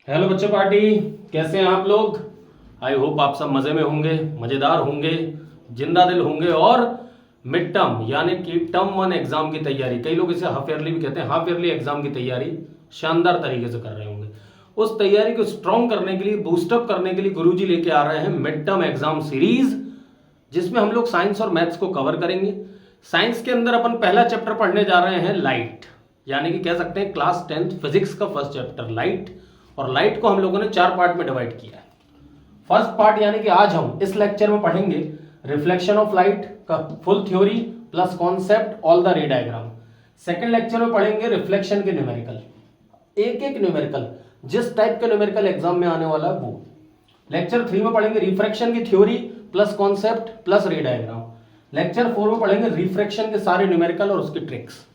Hello बच्चों party, कैसे हैं आप लोग। आई होप आप सब मज़े में होंगे, मज़ेदार होंगे, जिंदा दिल होंगे और मिड टर्म यानी कि टर्म वन एग्जाम की तैयारी, कई लोग इसे हाफ ईयरली भी कहते हैं, हाफ ईयरली एग्जाम की तैयारी शानदार तरीके से कर रहे होंगे। उस तैयारी को स्ट्रॉन्ग करने के लिए, बूस्टअप करने के लिए गुरुजी लेके आ रहे हैं मिड टर्म एग्जाम सीरीज, जिसमें हम लोग साइंस और मैथ्स को कवर करेंगे। साइंस के अंदर अपन पहला चैप्टर पढ़ने जा रहे हैं लाइट, यानी कि कह सकते हैं क्लास 10th फिजिक्स का फर्स्ट चैप्टर लाइट। और लाइट को हम लोगों ने 4 पार्ट में डिवाइड किया है। फर्स्ट पार्ट यानी कि आज हम इस लेक्चर में पढ़ेंगे रिफ्लेक्शन ऑफ लाइट का full theory plus concept all the रे डायग्राम। सेकंड लेक्चर में पढ़ेंगे रिफ्लेक्शन के न्यूमेरिकल, एक एक न्यूमेरिकल जिस टाइप का न्यूमेरिकल एग्जाम में आने वाला है वो। लेक्चर 3 में पढ़ेंगे रिफ्रैक्शन की थ्योरी प्लस कॉन्सेप्ट प्लस रे डायग्राम। लेक्चर 4 में पढ़ेंगे रिफ्रैक्शन के सारे न्यूमेरिकल और उसकी ट्रिक्स।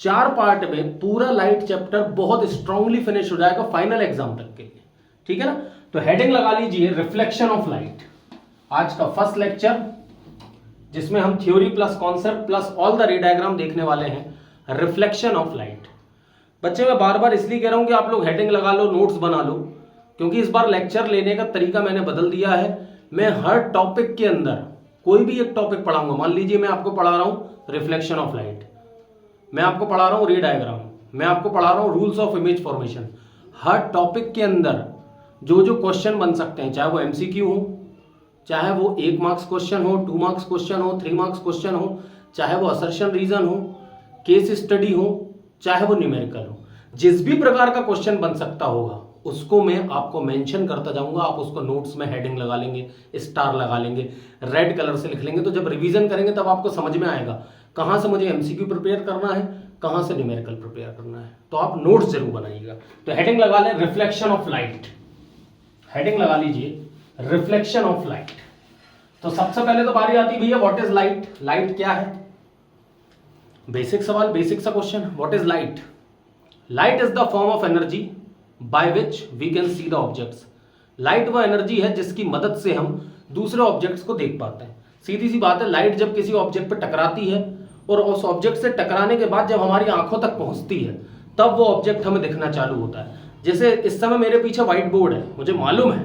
4 पार्ट में पूरा लाइट चैप्टर बहुत स्ट्रांगली फिनिश हो जाएगा फाइनल एग्जाम तक के लिए, ठीक है ना। तो हेडिंग लगा लीजिए रिफ्लेक्शन ऑफ लाइट, आज का फर्स्ट लेक्चर, जिसमें हम theory plus concept plus all the रे डायग्राम देखने वाले हैं। रिफ्लेक्शन ऑफ लाइट बच्चे, मैं बार बार इसलिए कह रहा हूं कि आप लोग हेडिंग लगा लो, नोट्स बना लो, क्योंकि इस बार लेक्चर लेने का तरीका मैंने बदल दिया है। मैं हर टॉपिक के अंदर कोई भी एक टॉपिक पढ़ाऊंगा। मान लीजिए मैं आपको पढ़ा रहा हूं रिफ्लेक्शन ऑफ लाइट, मैं आपको पढ़ा रहा हूं रे डायग्राम, मैं आपको पढ़ा रहा हूं rules of image formation. Her topic के अंदर जो जो क्वेश्चन बन सकते हैं, चाहे वो एमसीक्यू हो, चाहे वो 1 मार्क्स क्वेश्चन हो, 2 मार्क्स क्वेश्चन हो, 3 मार्क्स क्वेश्चन हो, चाहे वो असर्शन रीजन हो, केस स्टडी हो, चाहे वो न्यूमेरिकल हो, जिस भी प्रकार का क्वेश्चन बन सकता होगा उसको मैं आपको मेंशन करता जाऊंगा। आप उसको नोट्स में हेडिंग लगा लेंगे, स्टार लगा लेंगे, रेड कलर से लिख लेंगे। तो जब रिवीजन करेंगे तब आपको समझ में आएगा कहां से मुझे एमसीक्यू प्रिपेयर करना है, कहां से न्यूमेरिकल प्रिपेयर करना है। तो आप नोट्स जरूर बनाइएगा। तो हेडिंग लगा लें रिफ्लेक्शन ऑफ लाइट, हेडिंग लगा लीजिए रिफ्लेक्शन ऑफ लाइट। तो सबसे पहले तो बारी आती है भैया, व्हाट इज लाइट। लाइट क्या है? बेसिक सवाल, बेसिक सा question, what is light. Light is the form of energy by which we can see the objects. Light वह एनर्जी है जिसकी मदद से हम दूसरे ऑब्जेक्ट्स को देख पाते हैं। सीधी सी बात है, लाइट जब किसी ऑब्जेक्ट पर टकराती है और उस ऑब्जेक्ट से टकराने के बाद जब हमारी आंखों तक पहुंचती है तब वो ऑब्जेक्ट हमें दिखना चालू होता है। जैसे इस समय मेरे पीछे व्हाइट बोर्ड है, मुझे मालूम है,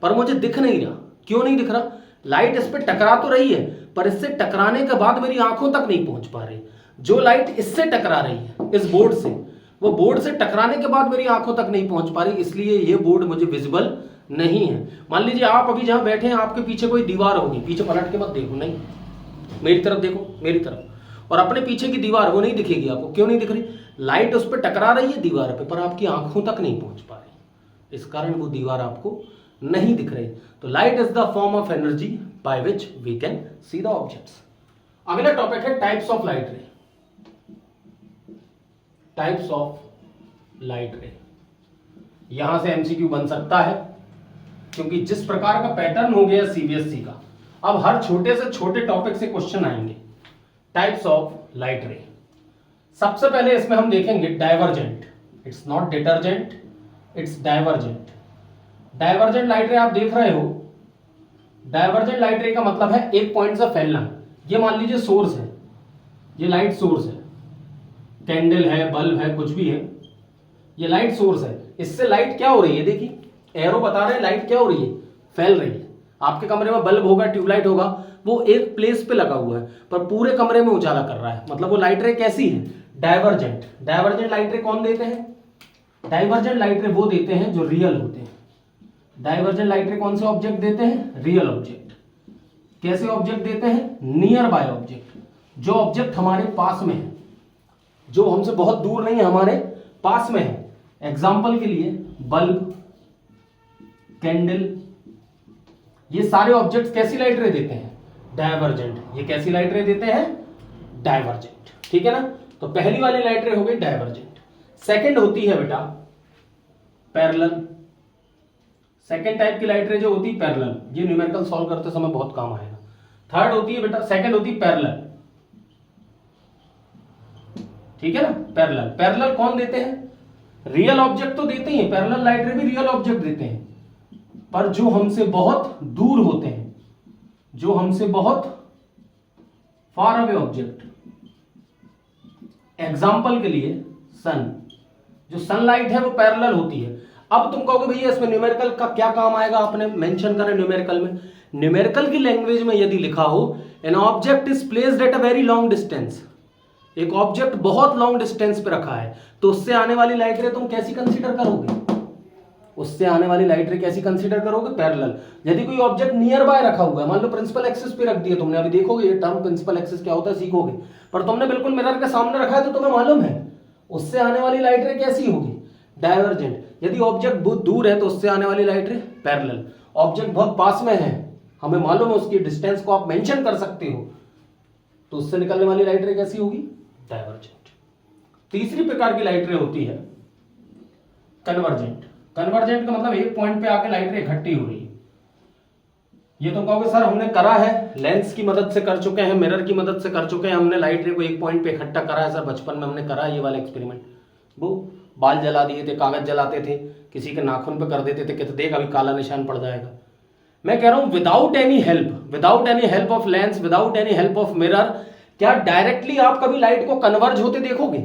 पर मुझे दिख नहीं रहा। क्यों नहीं दिख रहा? लाइट इस पर टकरा तो रही है, पर इससे टकराने के बाद मेरी आंखों तक नहीं पहुंच पा रही। जो लाइट इससे टकरा रही है, इस बोर्ड से, वो बोर्ड से टकराने के बाद मेरी आंखों तक नहीं पहुंच पा रही, इसलिए ये बोर्ड मुझे विजिबल नहीं है। मान लीजिए आप अभी जहां बैठे हैं आपके पीछे कोई दीवार होगी, पीछे पलट के मत देखो, नहीं, मेरी तरफ देखो, मेरी तरफ, और अपने पीछे की दीवार वो नहीं दिखेगी आपको। क्यों नहीं दिख रही? लाइट उस पर टकरा रही है दीवार पे, पर आपकी आंखों तक नहीं पहुंच पा रही, इस कारण वो दीवार आपको नहीं दिख रही। तो light is the form of energy by which we can see the objects. अगला टॉपिक है types of light ray. Types of light ray, यहां से एमसीक्यू बन सकता है, क्योंकि जिस प्रकार का पैटर्न हो गया सीबीएसई का, अब हर छोटे से छोटे टॉपिक से क्वेश्चन आएंगे। टाइप्स ऑफ लाइट रे, सबसे पहले इसमें हम देखेंगे divergent. It's not detergent, it's divergent. Divergent light रे आप देख रहे हो, डाइवर्जेंट लाइट रे का मतलब है एक पॉइंट से फैलना। ये मान लीजिए सोर्स है, ये लाइट सोर्स है, कैंडल है, बल्ब है, कुछ भी है, ये लाइट सोर्स है। इससे लाइट क्या हो रही है, देखिए एरो बता रहे हैं लाइट क्या हो रही है, फैल रही है। आपके कमरे में बल्ब होगा, ट्यूबलाइट होगा, वो एक प्लेस पे लगा हुआ है पर पूरे कमरे में उजाला कर रहा है, मतलब वो लाइट रे कैसी है, डाइवर्जेंट। डाइवर्जेंट लाइट रे कौन देते हैं? डाइवर्जेंट लाइट रे वो देते हैं जो रियल होते हैं। डाइवर्जेंट लाइट रे कौन से ऑब्जेक्ट देते हैं? Real object. कैसे ऑब्जेक्ट देते हैं? नियर बाय ऑब्जेक्ट, जो ऑब्जेक्ट हमारे पास में है, जो हमसे बहुत दूर नहीं है, हमारे पास में है। एग्जाम्पल के लिए बल्ब, कैंडल, ये सारे ऑब्जेक्ट्स कैसी लाइट रे देते हैं? डाइवर्जेंट। ये कैसी लाइट रे देते हैं? डाइवर्जेंट, ठीक है ना। तो पहली वाली लाइट रे हो गई डाइवर्जेंट। सेकंड होती है बेटा पैरेलल। सेकंड टाइप की लाइट रे जो होती है पैरेलल, ये न्यूमेरिकल सॉल्व करते समय बहुत काम आएगा। थर्ड होती है बेटा, सेकंड होती है पैरेलल, ठीक है ना। पैरेलल, पैरेलल कौन देते हैं? रियल ऑब्जेक्ट तो देते ही, पैरेलल लाइट रे भी रियल ऑब्जेक्ट देते हैं, पर जो हमसे बहुत दूर होते हैं, जो हमसे बहुत फार अवे ऑब्जेक्ट। एग्जाम्पल के लिए सन, जो सनलाइट है वो पैरेलल होती है। अब तुम कहोगे भैया इसमें न्यूमेरिकल का क्या काम आएगा, आपने मेंशन करा न्यूमेरिकल में। न्यूमेरिकल की लैंग्वेज में यदि लिखा हो an object is placed at a very long distance, एक ऑब्जेक्ट बहुत लॉन्ग डिस्टेंस पे रखा है, तो उससे आने वाली लाइट रे तुम कैसी कंसीडर करोगे, उससे आने वाली लाइट रे कैसी कंसीडर करोगे, पैरेलल। यदि कोई ऑब्जेक्ट नियर बाय रखा हुआ है, मान लो प्रिंसिपल एक्सिस पे रख दिया तुमने, अभी देखोगे ये टर्म प्रिंसिपल एक्सिस क्या होता है सीखोगे, पर तुमने बिल्कुल मिरर के सामने रखा है तो तुम्हें मालूम है उससे आने वाली लाइट रे कैसी होगी, डाइवर्जेंट। यदि ऑब्जेक्ट बहुत दूर है तो उससे आने वाली लाइट रे पैरेलल। ऑब्जेक्ट बहुत पास में है, हमें मालूम है उसकी डिस्टेंस को आप मेंशन कर सकते हो, तो उससे निकलने वाली लाइट रे कैसी होगी, डाइवर्जेंट। तीसरी प्रकार की लाइट रे होती है कन्वर्जेंट। कन्वर्जेंट का मतलब एक पॉइंट पे आके लाइट रे इकट्ठी हो रही है। ये तुम कहोगे सर हमने करा है, लेंस की मदद से कर चुके हैं, मिरर की मदद से कर चुके हैं, हमने लाइट रे को एक पॉइंट पे इकट्ठा करा है, सर बचपन में हमने करा है ये वाला एक्सपेरिमेंट। वो बाल जला दिए थे, कागज जलाते थे, किसी के नाखून पे कर देते थे, कहते देख अभी काला निशान पड़ जाएगा। मैं कह रहा हूं without any help of lens, without any help of mirror, क्या डायरेक्टली आप कभी लाइट को कन्वर्ज होते देखोगे,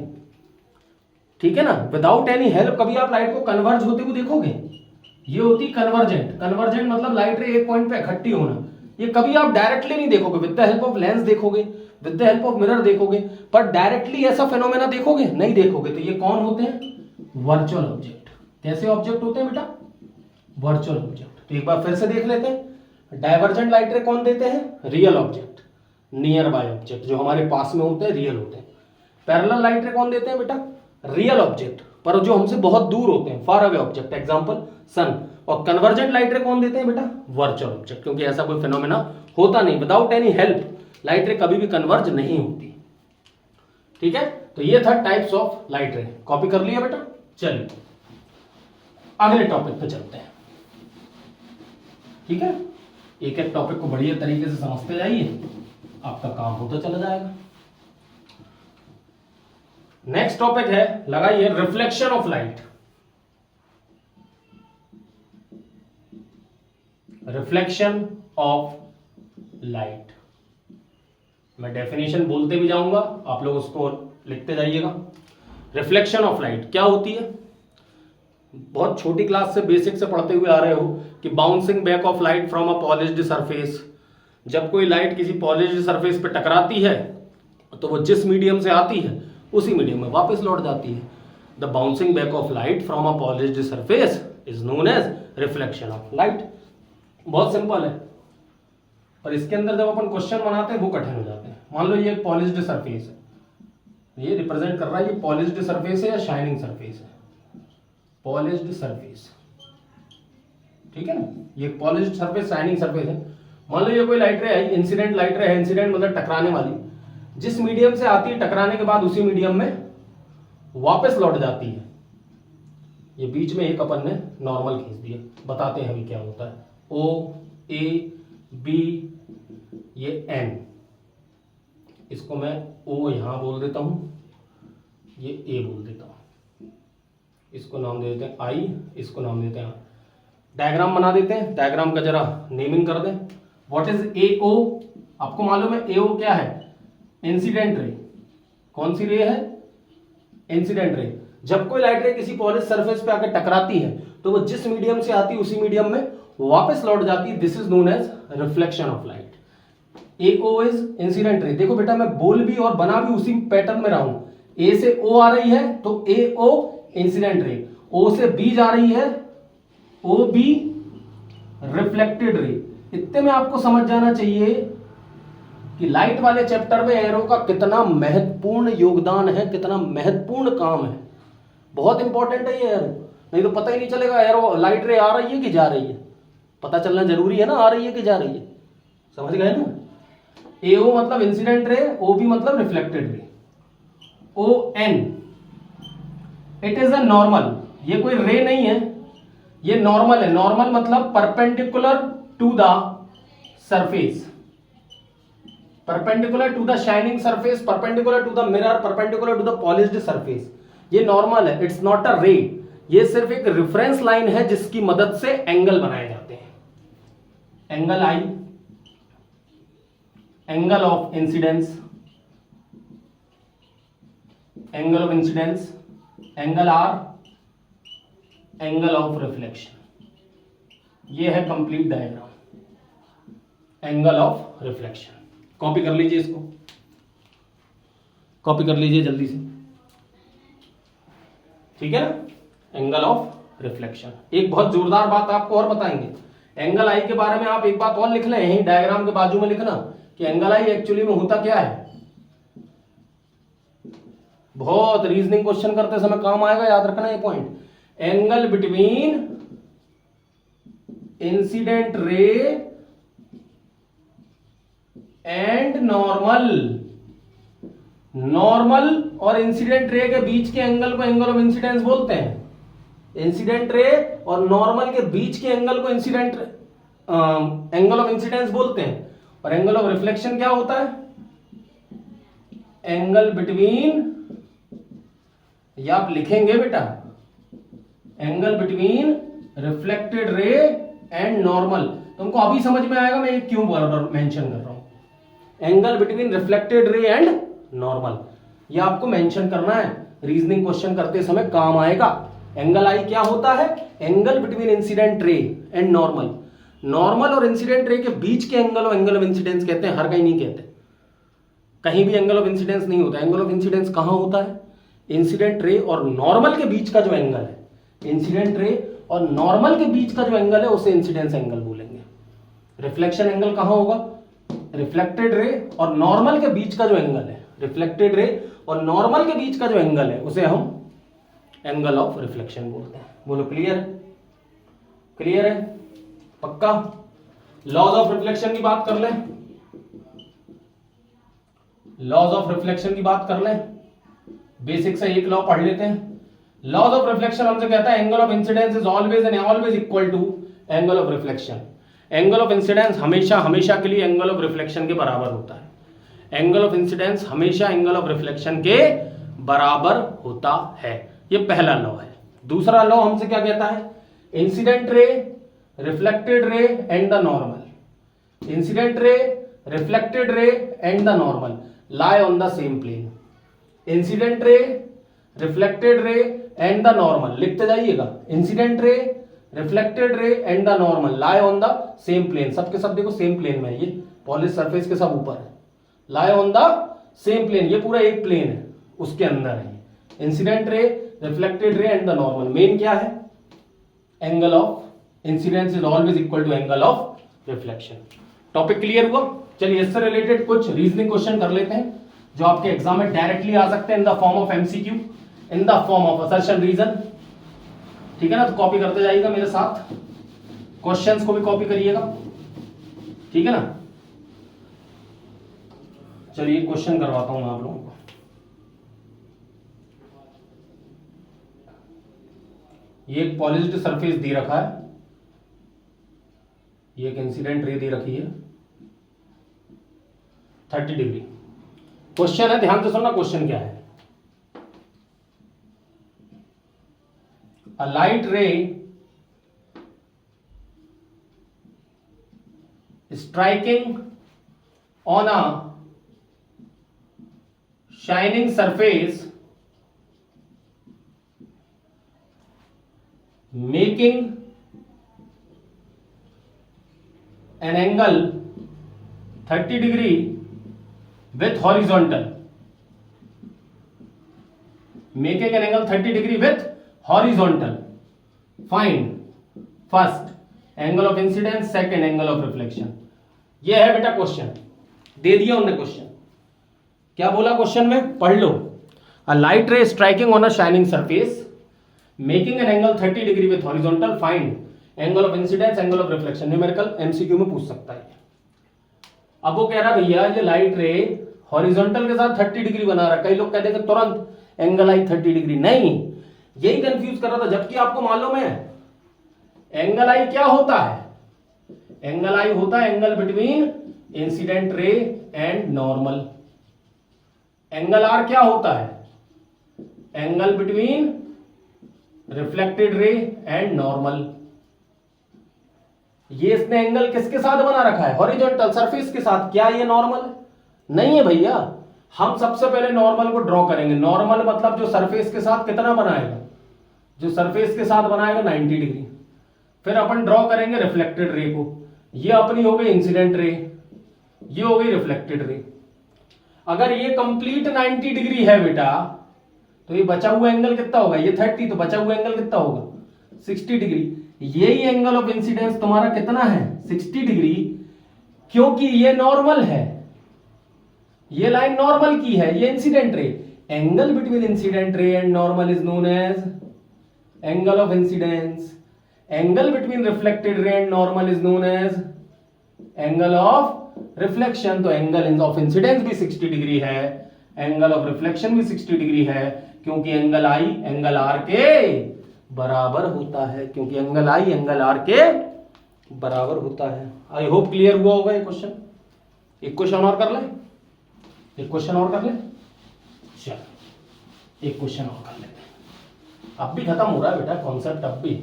ठीक है ना, विदाउट एनी हेल्प कभी आप लाइट को कन्वर्ज होते हुए देखोगे, ये होती कन्वर्जेंट। कन्वर्जेंट मतलब लाइट रे एक पॉइंट पे इकट्ठी होना, ये कभी आप डायरेक्टली नहीं देखोगे, with the help of lens देखोगे, with the help of mirror देखोगे, पर डायरेक्टली ऐसा फेनोमेना देखोगे नहीं देखोगे। तो ये कौन होते हैं, वर्चुअल ऑब्जेक्ट। कैसे ऑब्जेक्ट होते हैं बेटा, वर्चुअल ऑब्जेक्ट। तो एक बार फिर से देख लेते हैं, डाइवर्जेंट लाइट रे कौन देते हैं, real object, near by object जो हमारे पास में होते हैं, रियल होते हैं। पैरेलल लाइट रे कौन देते हैं बेटा, रियल ऑब्जेक्ट पर जो हमसे बहुत दूर होते हैं, फार अवे ऑब्जेक्ट, एग्जांपल सन। और कन्वर्जेंट लाइट रे कौन देते हैं बेटा, वर्चुअल ऑब्जेक्ट, क्योंकि ऐसा कोई फिनोमेना होता नहीं, विदाउट एनी हेल्प लाइट रे कभी भी कन्वर्ज नहीं होती, ठीक है। तो ये था टाइप्स ऑफ लाइट रे, कॉपी कर लिया बेटा। चलिए अगले टॉपिक पे चलते हैं, ठीक है। एक एक टॉपिक को बढ़िया तरीके से समझते जाइए, आपका काम होता चला जाएगा। नेक्स्ट टॉपिक है, लगाइए, reflection of light. Reflection of light, मैं डेफिनेशन बोलते भी जाऊंगा, आप लोग उसको लिखते जाइएगा। रिफ्लेक्शन ऑफ लाइट क्या होती है, बहुत छोटी क्लास से बेसिक से पढ़ते हुए आ रहे हो कि bouncing back of light from a polished surface. जब कोई लाइट किसी पॉलिश्ड सरफेस पे टकराती है तो वो जिस मीडियम से आती है उसी मीडियम में वापस लौट जाती है। The bouncing back of light from a polished surface is known as reflection of light. बहुत सिंपल है, पर इसके अंदर जब अपन क्वेश्चन बनाते हैं वो कठिन हो जाते हैं। मान लो ये पॉलिश्ड सरफेस है, ये रिप्रेजेंट कर रहा है, ये पॉलिश्ड सरफेस है या शाइनिंग सरफेस है, पॉलिश्ड सरफेस, ठीक है ना, ये पॉलिश्ड सरफेस शाइनिंग सरफेस है। मान लो ये कोई लाइट रे है, इंसिडेंट लाइट रे है, इंसिडेंट मतलब टकराने वाली, जिस मीडियम से आती है टकराने के बाद उसी मीडियम में वापस लौट जाती है। ये बीच में एक अपन ने नॉर्मल खींच दिया, बताते हैं अभी क्या होता है। ओ ए बी, ये एन, इसको मैं ओ यहां बोल देता हूं, ये ए बोल देता हूं, इसको नाम दे देते हैं आई, इसको नाम देते हैं। डायग्राम बना देते हैं, डायग्राम का जरा नेमिंग कर दें। व्हाट इज ए ओ, आपको मालूम है ए ओ क्या है, इंसिडेंट रे। कौन सी रे है, इंसिडेंट रे। जब कोई लाइट रे किसी पॉलिश सरफेस पे आकर टकराती है तो वो जिस मीडियम से आती है उसी मीडियम में वापस लौट जाती है। This is known as reflection of light. A O is incident ray. देखो बेटा मैं बोल भी और बना भी उसी पैटर्न में रहा हूं। ए से ओ आ रही है तो ए ओ इंसिडेंट रे, ओ से बी जा रही है ओ बी रिफ्लेक्टेड रे। इतने में आपको समझ जाना चाहिए कि लाइट वाले चैप्टर में एरो का कितना महत्वपूर्ण योगदान है, कितना महत्वपूर्ण काम है। बहुत इंपॉर्टेंट है ये एरो, नहीं तो पता ही नहीं चलेगा एरो लाइट रे आ रही है कि जा रही है। पता चलना जरूरी है ना, आ रही है कि जा रही है, समझ गए ना। एओ मतलब इंसिडेंट रे, ओ बी मतलब reflected ray. O N, it is a normal, ये कोई रे नहीं है, ये नॉर्मल है। नॉर्मल मतलब perpendicular to the surface, perpendicular to the shining surface, perpendicular to the mirror, perpendicular to the polished surface. ये नॉर्मल है, इट्स नॉट अ रे। ये सिर्फ एक रेफरेंस लाइन है जिसकी मदद से एंगल बनाए जाते हैं। Angle i, angle of incidence, angle of incidence, angle r, angle of reflection. ये है complete diagram, angle of reflection. Copy कर लीजिए, इसको कॉपी कर लीजिए जल्दी से, ठीक है ना। Angle of reflection. एक बहुत जोरदार बात आपको और बताएंगे, एंगल आई के बारे में आप एक बात और लिख लें, यही डायग्राम के बाजू में लिखना कि एंगल आई एक्चुअली में होता क्या है। बहुत रीजनिंग क्वेश्चन करते समय काम आएगा, याद रखना ये point. Angle between incident ray and normal. Normal और इंसिडेंट रे के बीच के एंगल को एंगल ऑफ इंसिडेंस बोलते हैं। इंसिडेंट रे और नॉर्मल के बीच के एंगल को एंगल ऑफ इंसिडेंस बोलते हैं। और एंगल ऑफ रिफ्लेक्शन क्या होता है? एंगल बिटवीन, या आप लिखेंगे बेटा, angle between reflected ray and normal. तुमको अभी समझ में आएगा मैं ये क्यों बराबर मेंशन कर रहा हूं। Angle between reflected ray and normal, ये आपको मेंशन करना है, रीजनिंग क्वेश्चन करते समय काम आएगा। एंगल आई क्या होता है? Angle between incident ray and normal. Normal और इंसिडेंट रे के बीच के एंगल ऑफ इंसिडेंस कहते हैं, हर कहीं नहीं कहते। कहीं भी एंगल ऑफ इंसिडेंस नहीं होता। एंगल ऑफ इंसिडेंस कहां होता है? इंसिडेंट रे और नॉर्मल के बीच का जो एंगल है, इंसिडेंट रे और नॉर्मल के बीच का जो एंगल है उसे इंसिडेंस एंगल बोलेंगे। रिफ्लेक्शन एंगल कहां होगा? रिफ्लेक्टेड रे और नॉर्मल के बीच का जो एंगल है, रिफ्लेक्टेड रे और नॉर्मल के बीच का जो एंगल है उसे हम एंगल ऑफ रिफ्लेक्शन बोलते हैं। बोलो क्लियर? क्लियर है? पक्का? लॉज ऑफ रिफ्लेक्शन की बात कर लें, लॉज ऑफ रिफ्लेक्शन की बात कर लें। बेसिक से एक लॉ पढ़ लेते हैं। लॉज ऑफ रिफ्लेक्शन हमसे कहता है angle of incidence is always and always equal to angle of reflection. Angle of incidence हमेशा हमेशा के लिए एंगल ऑफ रिफ्लेक्शन के बराबर होता है। एंगल ऑफ इंसिडेंस हमेशा एंगल ऑफ रिफ्लेक्शन के बराबर होता है। ये पहला लॉ है। दूसरा लॉ हमसे क्या कहता है? Incident ray, reflected ray and the normal. Incident रे, reflected ray and the normal lie on the same plane. Incident ray, reflected ray and the normal, लिखते जाइएगा। Incident ray, reflected ray and the normal lie on the same plane। सबके सब देखो same plane में, ये polish surface के सब ऊपर है। lie on the same plane, ये पूरा एक प्लेन है, उसके अंदर है। Incident ray, reflected ray and the normal. Main क्या है? Angle of incidence is always equal to angle of reflection. Topic clear हुआ? चलिए इससे रिलेटेड कुछ रीजनिंग क्वेश्चन कर लेते हैं जो आपके एग्जाम में डायरेक्टली आ सकते हैं in the form of MCQ, in the form of assertion reason. ठीक है ना? तो कॉपी करते जाइएगा मेरे साथ, क्वेश्चंस को भी कॉपी करिएगा, ठीक है ना। चलिए क्वेश्चन करवाता हूं मैं आप लोगों को। ये एक पॉलिश्ड सरफेस दे रखा है, ये एक इंसिडेंट रे दे रखी है 30 डिग्री। क्वेश्चन है, ध्यान से सुनना क्वेश्चन क्या है। A light ray striking on a shining surface making an angle 30 degree with horizontal, making an angle 30 degree with horizontal. Find first angle of incidence, second angle of reflection. ये है बेटा question, दे दिया उन्होंने question. क्या बोला question में? पढ़ लो। A light ray striking on a shining surface making an angle 30 degree with horizontal, find angle of incidence, angle of reflection. Numerical MCQ में पूछ सकता है। अब वो कह रहा भैया ये लाइट रे हॉरिजॉन्टल के साथ 30 डिग्री बना रहा है। कई लोग कहते हैं तुरंत एंगल आई 30 डिग्री, नहीं, यही कंफ्यूज कर रहा था। जबकि आपको मालूम है एंगल आई क्या होता है? एंगल आई होता है angle between incident ray and normal. Angle r क्या होता है? Angle between reflected ray and normal. ये इसने एंगल किसके साथ बना रखा है? हॉरिजॉन्टल सरफेस के साथ। क्या ये नॉर्मल नहीं है भैया? हम सबसे पहले नॉर्मल को ड्रॉ करेंगे। नॉर्मल मतलब जो सरफेस के साथ कितना बनाएगा? जो सरफेस के साथ बनाएगा 90 डिग्री। फिर अपन ड्रॉ करेंगे रिफ्लेक्टेड रे को, ये अपनी हो गई इंसिडेंट रे, ये हो गई रिफ्लेक्टेड रे। अगर ये कंप्लीट 90 डिग्री है बेटा, तो ये बचा हुआ एंगल कितना होगा, ये 30, तो बचा हुआ एंगल कितना होगा 60 डिग्री। यही एंगल ऑफ इंसिडेंस तुम्हारा कितना है 60 डिग्री, क्योंकि ये नॉर्मल है, ये लाइन नॉर्मल की है, ये incident ray. Angle between incident ray and normal is known as angle of incidence. Angle between reflected ray and normal is known as angle of reflection. तो एंगल ऑफ इंसिडेंस भी 60 degree है, angle of reflection भी 60 degree है, क्योंकि angle i angle are के बराबर होता है, क्योंकि एंगल आई एंगल आर के बराबर होता है। आई होप क्लियर हुआ होगा ये क्वेश्चन। एक क्वेश्चन और कर ले, एक क्वेश्चन और कर ले, चल एक क्वेश्चन और कर लेते हैं। अब भी खत्म हो रहा है बेटा कॉन्सेप्ट, अब भी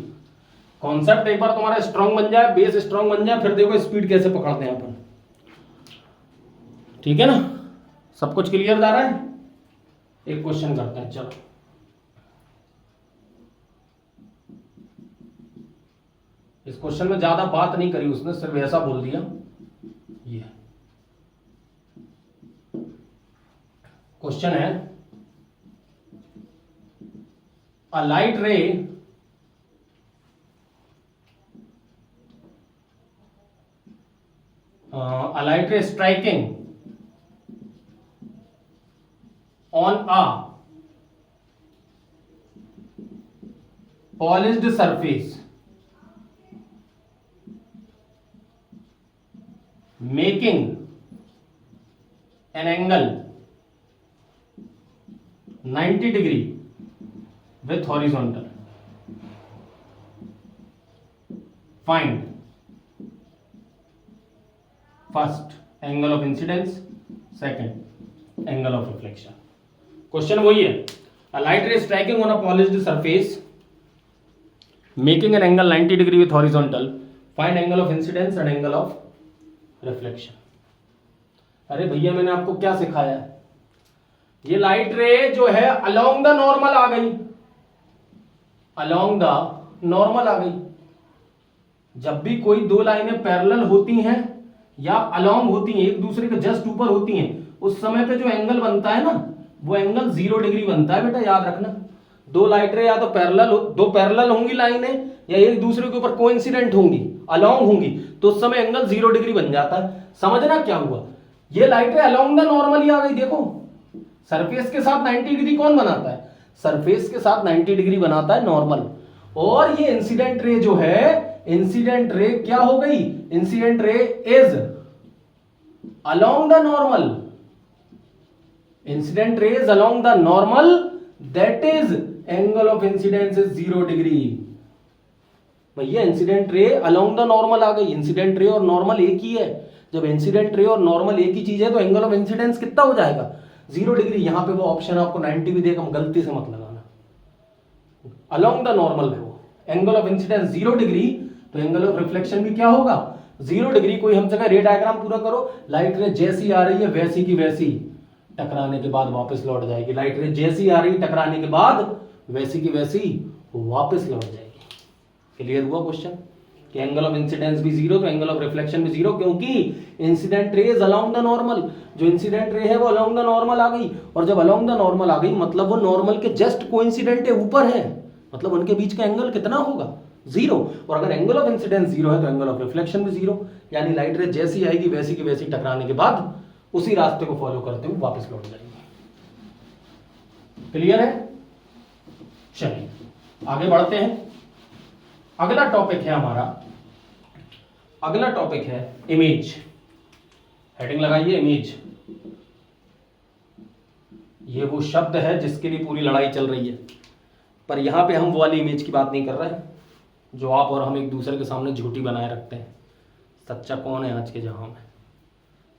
कॉन्सेप्ट एक बार तुम्हारा स्ट्रांग बन जाए, बेस स्ट्रांग बन जाए, फिर देखो स्पीड कैसे पकड़ते हैं अपन। ठीक है ना, सब कुछ क्लियर जा रहा है। एक क्वेश्चन करते हैं, चलो इस क्वेश्चन में ज्यादा बात नहीं करी उसने, सिर्फ ऐसा बोल दिया। ये क्वेश्चन है, अ लाइट रे striking on a polished surface making an angle 90 degree with horizontal. Find first angle of incidence, second angle of reflection. Question वही है, a light ray striking on a polished surface making an angle 90 degree with horizontal, find angle of incidence and angle of reflection. अरे भैया मैंने आपको क्या सिखाया है, ये लाइट रे जो है अलोंग द नॉर्मल आ गई, अलोंग द नॉर्मल आ गई। जब भी कोई दो लाइनें पैरेलल होती हैं या अलोंग होती हैं, एक दूसरे के जस्ट ऊपर होती हैं, उस समय पे जो एंगल बनता है ना, वो एंगल 0 डिग्री बनता है बेटा, याद रखना। दो लाइट रे या तो दो पैरेलल होंगी लाइनें, या एक दूसरे के ऊपर कोइंसिडेंट होंगी, अलोंग होंगी, तो उस समय एंगल 0 डिग्री बन जाता है। समझना क्या हुआ, ये light ray along the normal ही आ गई। देखो सरफेस के साथ 90 डिग्री कौन बनाता है, सरफेस के साथ 90 डिग्री बनाता है नॉर्मल। और ये इंसिडेंट रे जो है, इंसिडेंट रे क्या हो गई, incident ray is along the normal, incident ray is along the normal, that is angle of incidence is 0 degree. भैया incident ray along the normal आ गई, इंसिडेंट रे और नॉर्मल एक ही है। जब इंसिडेंट रे और नॉर्मल एक ही चीज है तो एंगल ऑफ इंसिडेंस कितना हो जाएगा 0 डिग्री। यहां पे वो ऑप्शन आपको 90 भी देगा, गलती से मत लगाना, अलोंग द नॉर्मल है वो। एंगल ऑफ इंसिडेंस 0 डिग्री, तो एंगल ऑफ रिफ्लेक्शन भी क्या होगा 0 डिग्री। कोई हम जगह रे डायग्राम पूरा करो, लाइट रे जैसी आ रही है वैसी की वैसी टकराने के बाद वापस लौट जाएगी, लाइट रे जैसी आ रही टकराने के बाद वैसी की वैसी वापस लौट जाएगी। क्लियर हुआ क्वेश्चन कि एंगल ऑफ इंसिडेंस भी 0 तो एंगल ऑफ रिफ्लेक्शन भी 0, क्योंकि incident ray is along the normal. जो इंसिडेंट रे है वो अलोंग द नॉर्मल आ गई, और जब अलोंग द नॉर्मल आ गई मतलब वो नॉर्मल के जस्ट कोइंसिडेंट है, ऊपर है, मतलब उनके बीच का एंगल कितना होगा 0। और अगर एंगल ऑफ इंसिडेंस 0 है तो एंगल ऑफ रिफ्लेक्शन भी 0, यानी लाइट रे जैसी आएगी वैसी की वैसी टकराने के बाद उसी रास्ते को फॉलो करते हुए वापस लौट जाएगी। क्लियर है, चलिए आगे बढ़ते हैं। अगला टॉपिक है हमारा, अगला टॉपिक है इमेज। हेडिंग लगाइए इमेज। ये वो शब्द है जिसके लिए पूरी लड़ाई चल रही है, पर यहां पे हम वो वाली इमेज की बात नहीं कर रहे हैं जो आप और हम एक दूसरे के सामने झूठी बनाए रखते हैं। सच्चा कौन है आज के जहां में,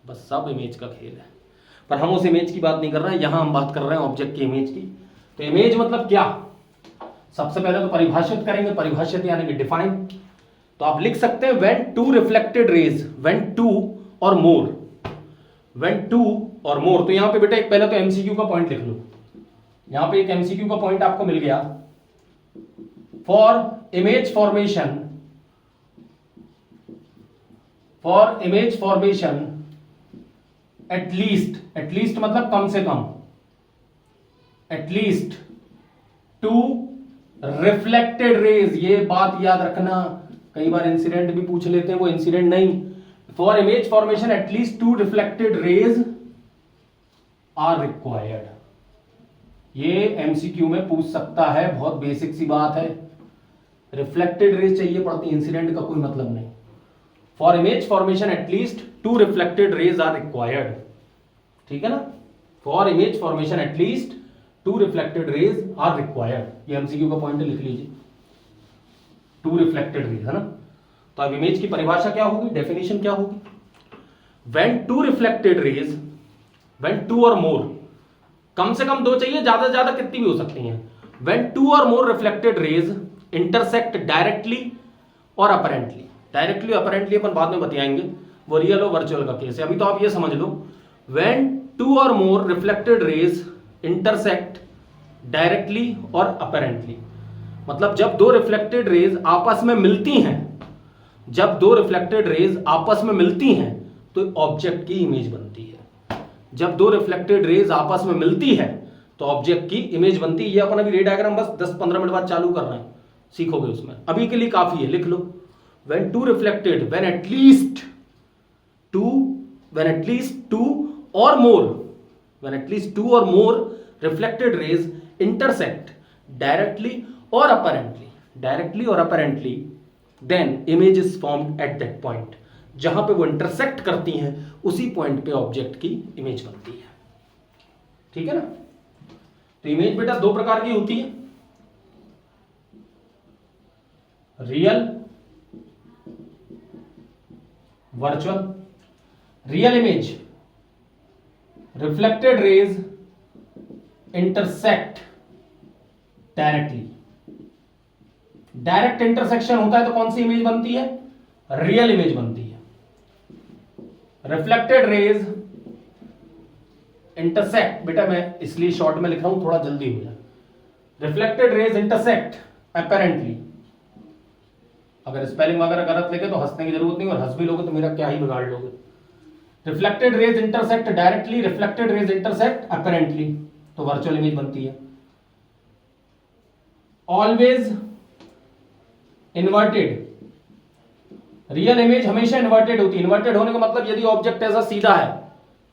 बस सब इमेज का खेल है। पर हम उस इमेज की बात नहीं कर रहे हैं, यहां हम बात कर रहे हैं ऑब्जेक्ट की इमेज की। तो इमेज मतलब क्या, सबसे पहले तो परिभाषित करेंगे। परिभाषित यानी कि डिफाइन। तो आप लिख सकते हैं when two reflected rays, when two or more, when two or मोर। तो यहां पे बेटा एक पहले तो एमसीक्यू का पॉइंट लिख लो। यहां पे एक एमसीक्यू का पॉइंट आपको मिल गया फॉर इमेज फॉर्मेशन एटलीस्ट मतलब कम से कम, एटलीस्ट 2 रिफ्लेक्टेड रेज। ये बात याद रखना, कई बार इंसिडेंट भी पूछ लेते हैं, वो इंसिडेंट नहीं। For image formation at least 2 reflected rays are required. ये एमसीक्यू में पूछ सकता है, बहुत बेसिक सी बात है। रिफ्लेक्टेड रेज चाहिए पड़ती, इंसिडेंट का कोई मतलब नहीं। For image formation at least 2 reflected rays are required, ठीक है ना। For image formation at least 2 reflected rays are required, ये एमसीक्यू का पॉइंट लिख लीजिए। 2 रिफ्लेक्टेड रेज है ना। तो अब इमेज की परिभाषा क्या होगी, डेफिनेशन क्या होगी? When 2 reflected rays, when 2 or मोर, कम से कम 2 चाहिए, ज्यादा से ज्यादा कितनी भी हो सकती हैं। When 2 or more reflected rays intersect directly or apparently. Directly apparently अपन बाद में बताएंगे, वो रियल और वर्चुअल का केस है। अभी तो आप ये समझ लो, when 2 or more reflected rays intersect directly or apparently, मतलब जब 2 रिफ्लेक्टेड रेज आपस में मिलती हैं, जब 2 रिफ्लेक्टेड रेज आपस में मिलती हैं तो ऑब्जेक्ट की इमेज बनती है। जब 2 रिफ्लेक्टेड रेज आपस में मिलती है तो ऑब्जेक्ट की इमेज बनती है। ये अपन अभी रे डायग्राम बस 10-15 मिनट बाद चालू कर रहे हैं, सीखोगे उसमें, अभी के लिए काफी है, लिख लो। When 2 reflected, when at least 2 or more, when at least 2 or more reflected rays intersect directly or apparently, then image is formed at that point. जहां पे वो इंटरसेक्ट करती हैं उसी पॉइंट पे ऑब्जेक्ट की इमेज बनती है, ठीक है ना। तो इमेज बेटा 2 प्रकार की होती है, real, virtual. Real image, reflected rays intersect directly. Direct intersection होता है तो कौन सी इमेज बनती है? रियल इमेज बनती है। रिफ्लेक्टेड रेज इंटरसेक्ट, बेटा मैं इसलिए शॉर्ट में लिख रहा हूं, थोड़ा जल्दी हो जाए। Reflected rays intersect apparently. अगर स्पेलिंग वगैरह गलत लिखे तो हंसने की जरूरत नहीं, और हंस भी लोगे तो मेरा क्या ही बिगाड़ लोगे। Reflected rays intersect directly, reflected rays intersect apparently, तो वर्चुअल इमेज बनती है। ऑलवेज इन्वर्टेड, रियल इमेज हमेशा इन्वर्टेड होती है। इन्वर्टेड होने का मतलब यदि ऑब्जेक्ट ऐसा सीधा है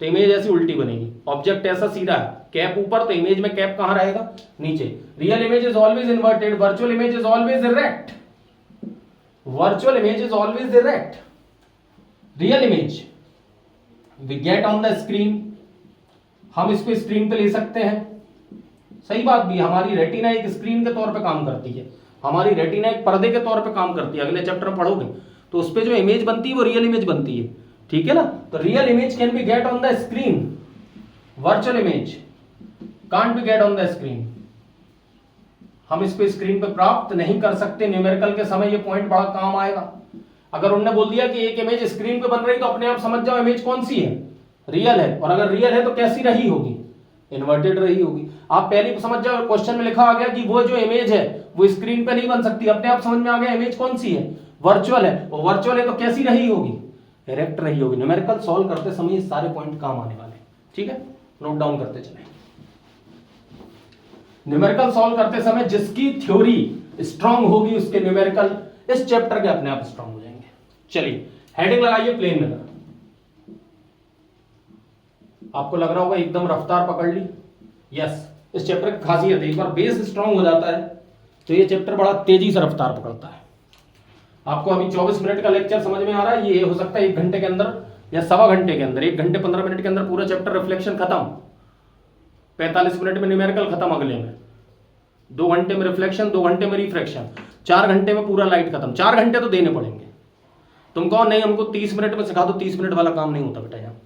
तो इमेज ऐसी उल्टी बनेगी। ऑब्जेक्ट ऐसा सीधा है, कैप ऊपर, तो इमेज में कैप कहां रहेगा? नीचे। Real image is always inverted, virtual image is always erect. Virtual image is always erect. Real image we get on the screen, हम इसको स्क्रीन पे ले सकते हैं। सही बात भी, हमारी रेटिना एक स्क्रीन के तौर पे काम करती है, हमारी रेटिना एक पर्दे के तौर पे काम करती है। अगले चैप्टर में पढ़ोगे तो उस पे जो इमेज बनती है वो रियल इमेज बनती है, ठीक है ना। तो real image can be gate on the screen, virtual image can't be gate on the screen. हम इसको स्क्रीन पे प्राप्त नहीं कर सकते। न्यूमेरिकल के समय ये पॉइंट बड़ा काम आएगा। अगर उन्होंने बोल दिया कि एक इमेज स्क्रीन पे बन रही तो अपने आप समझ जाओ इमेज कौन सी है, रियल है। और अगर रियल है तो कैसी रही होगी? इन्वर्टेड रही होगी। आप पहले समझ जाओ, क्वेश्चन में लिखा आ गया कि वो जो इमेज है वो स्क्रीन पे नहीं बन सकती, अपने आप समझ में आ गया इमेज कौन सी है, वर्चुअल है। और वर्चुअल है तो कैसी रही होगी? इरेक्ट रही होगी। न्यूमेरिकल सॉल्व करते समय ये सारे पॉइंट काम आने वाले, ठीक है, नोट डाउन करते चले। न्यूमेरिकल सॉल्व करते समय जिसकी थ्योरी स्ट्रांग होगी उसके न्यूमेरिकल इस चैप्टर के अपने आप स्ट्रांग हो जाएंगे। चलिए हेडिंग लगाइए, प्लेन मिरर। आपको लग रहा होगा एकदम रफ्तार पकड़ ली। यस, इस चैप्टर की खासियत है, एक बार बेस स्ट्रांग हो जाता है तो ये चैप्टर बड़ा तेजी से रफ्तार पकड़ता है। आपको अभी 24 मिनट का लेक्चर समझ में आ रहा है, ये हो सकता है 1 घंटे के अंदर या सवा घंटे के अंदर, 1 घंटे 15 मिनट के अंदर पूरा चैप्टर रिफ्लेक्शन खत्म, 45 मिनट में न्यूमेरिकल खत्म, अगले में 2 घंटे में रिफ्लेक्शन, 2 घंटे में रिफ्रैक्शन, 4 घंटे में पूरा लाइट खत्म। 4 घंटे तो देने पड़ेंगे। तुम कहो नहीं हमको 30 मिनट में सिखा दो, 30 मिनट वाला काम नहीं होता बेटा, यहाँ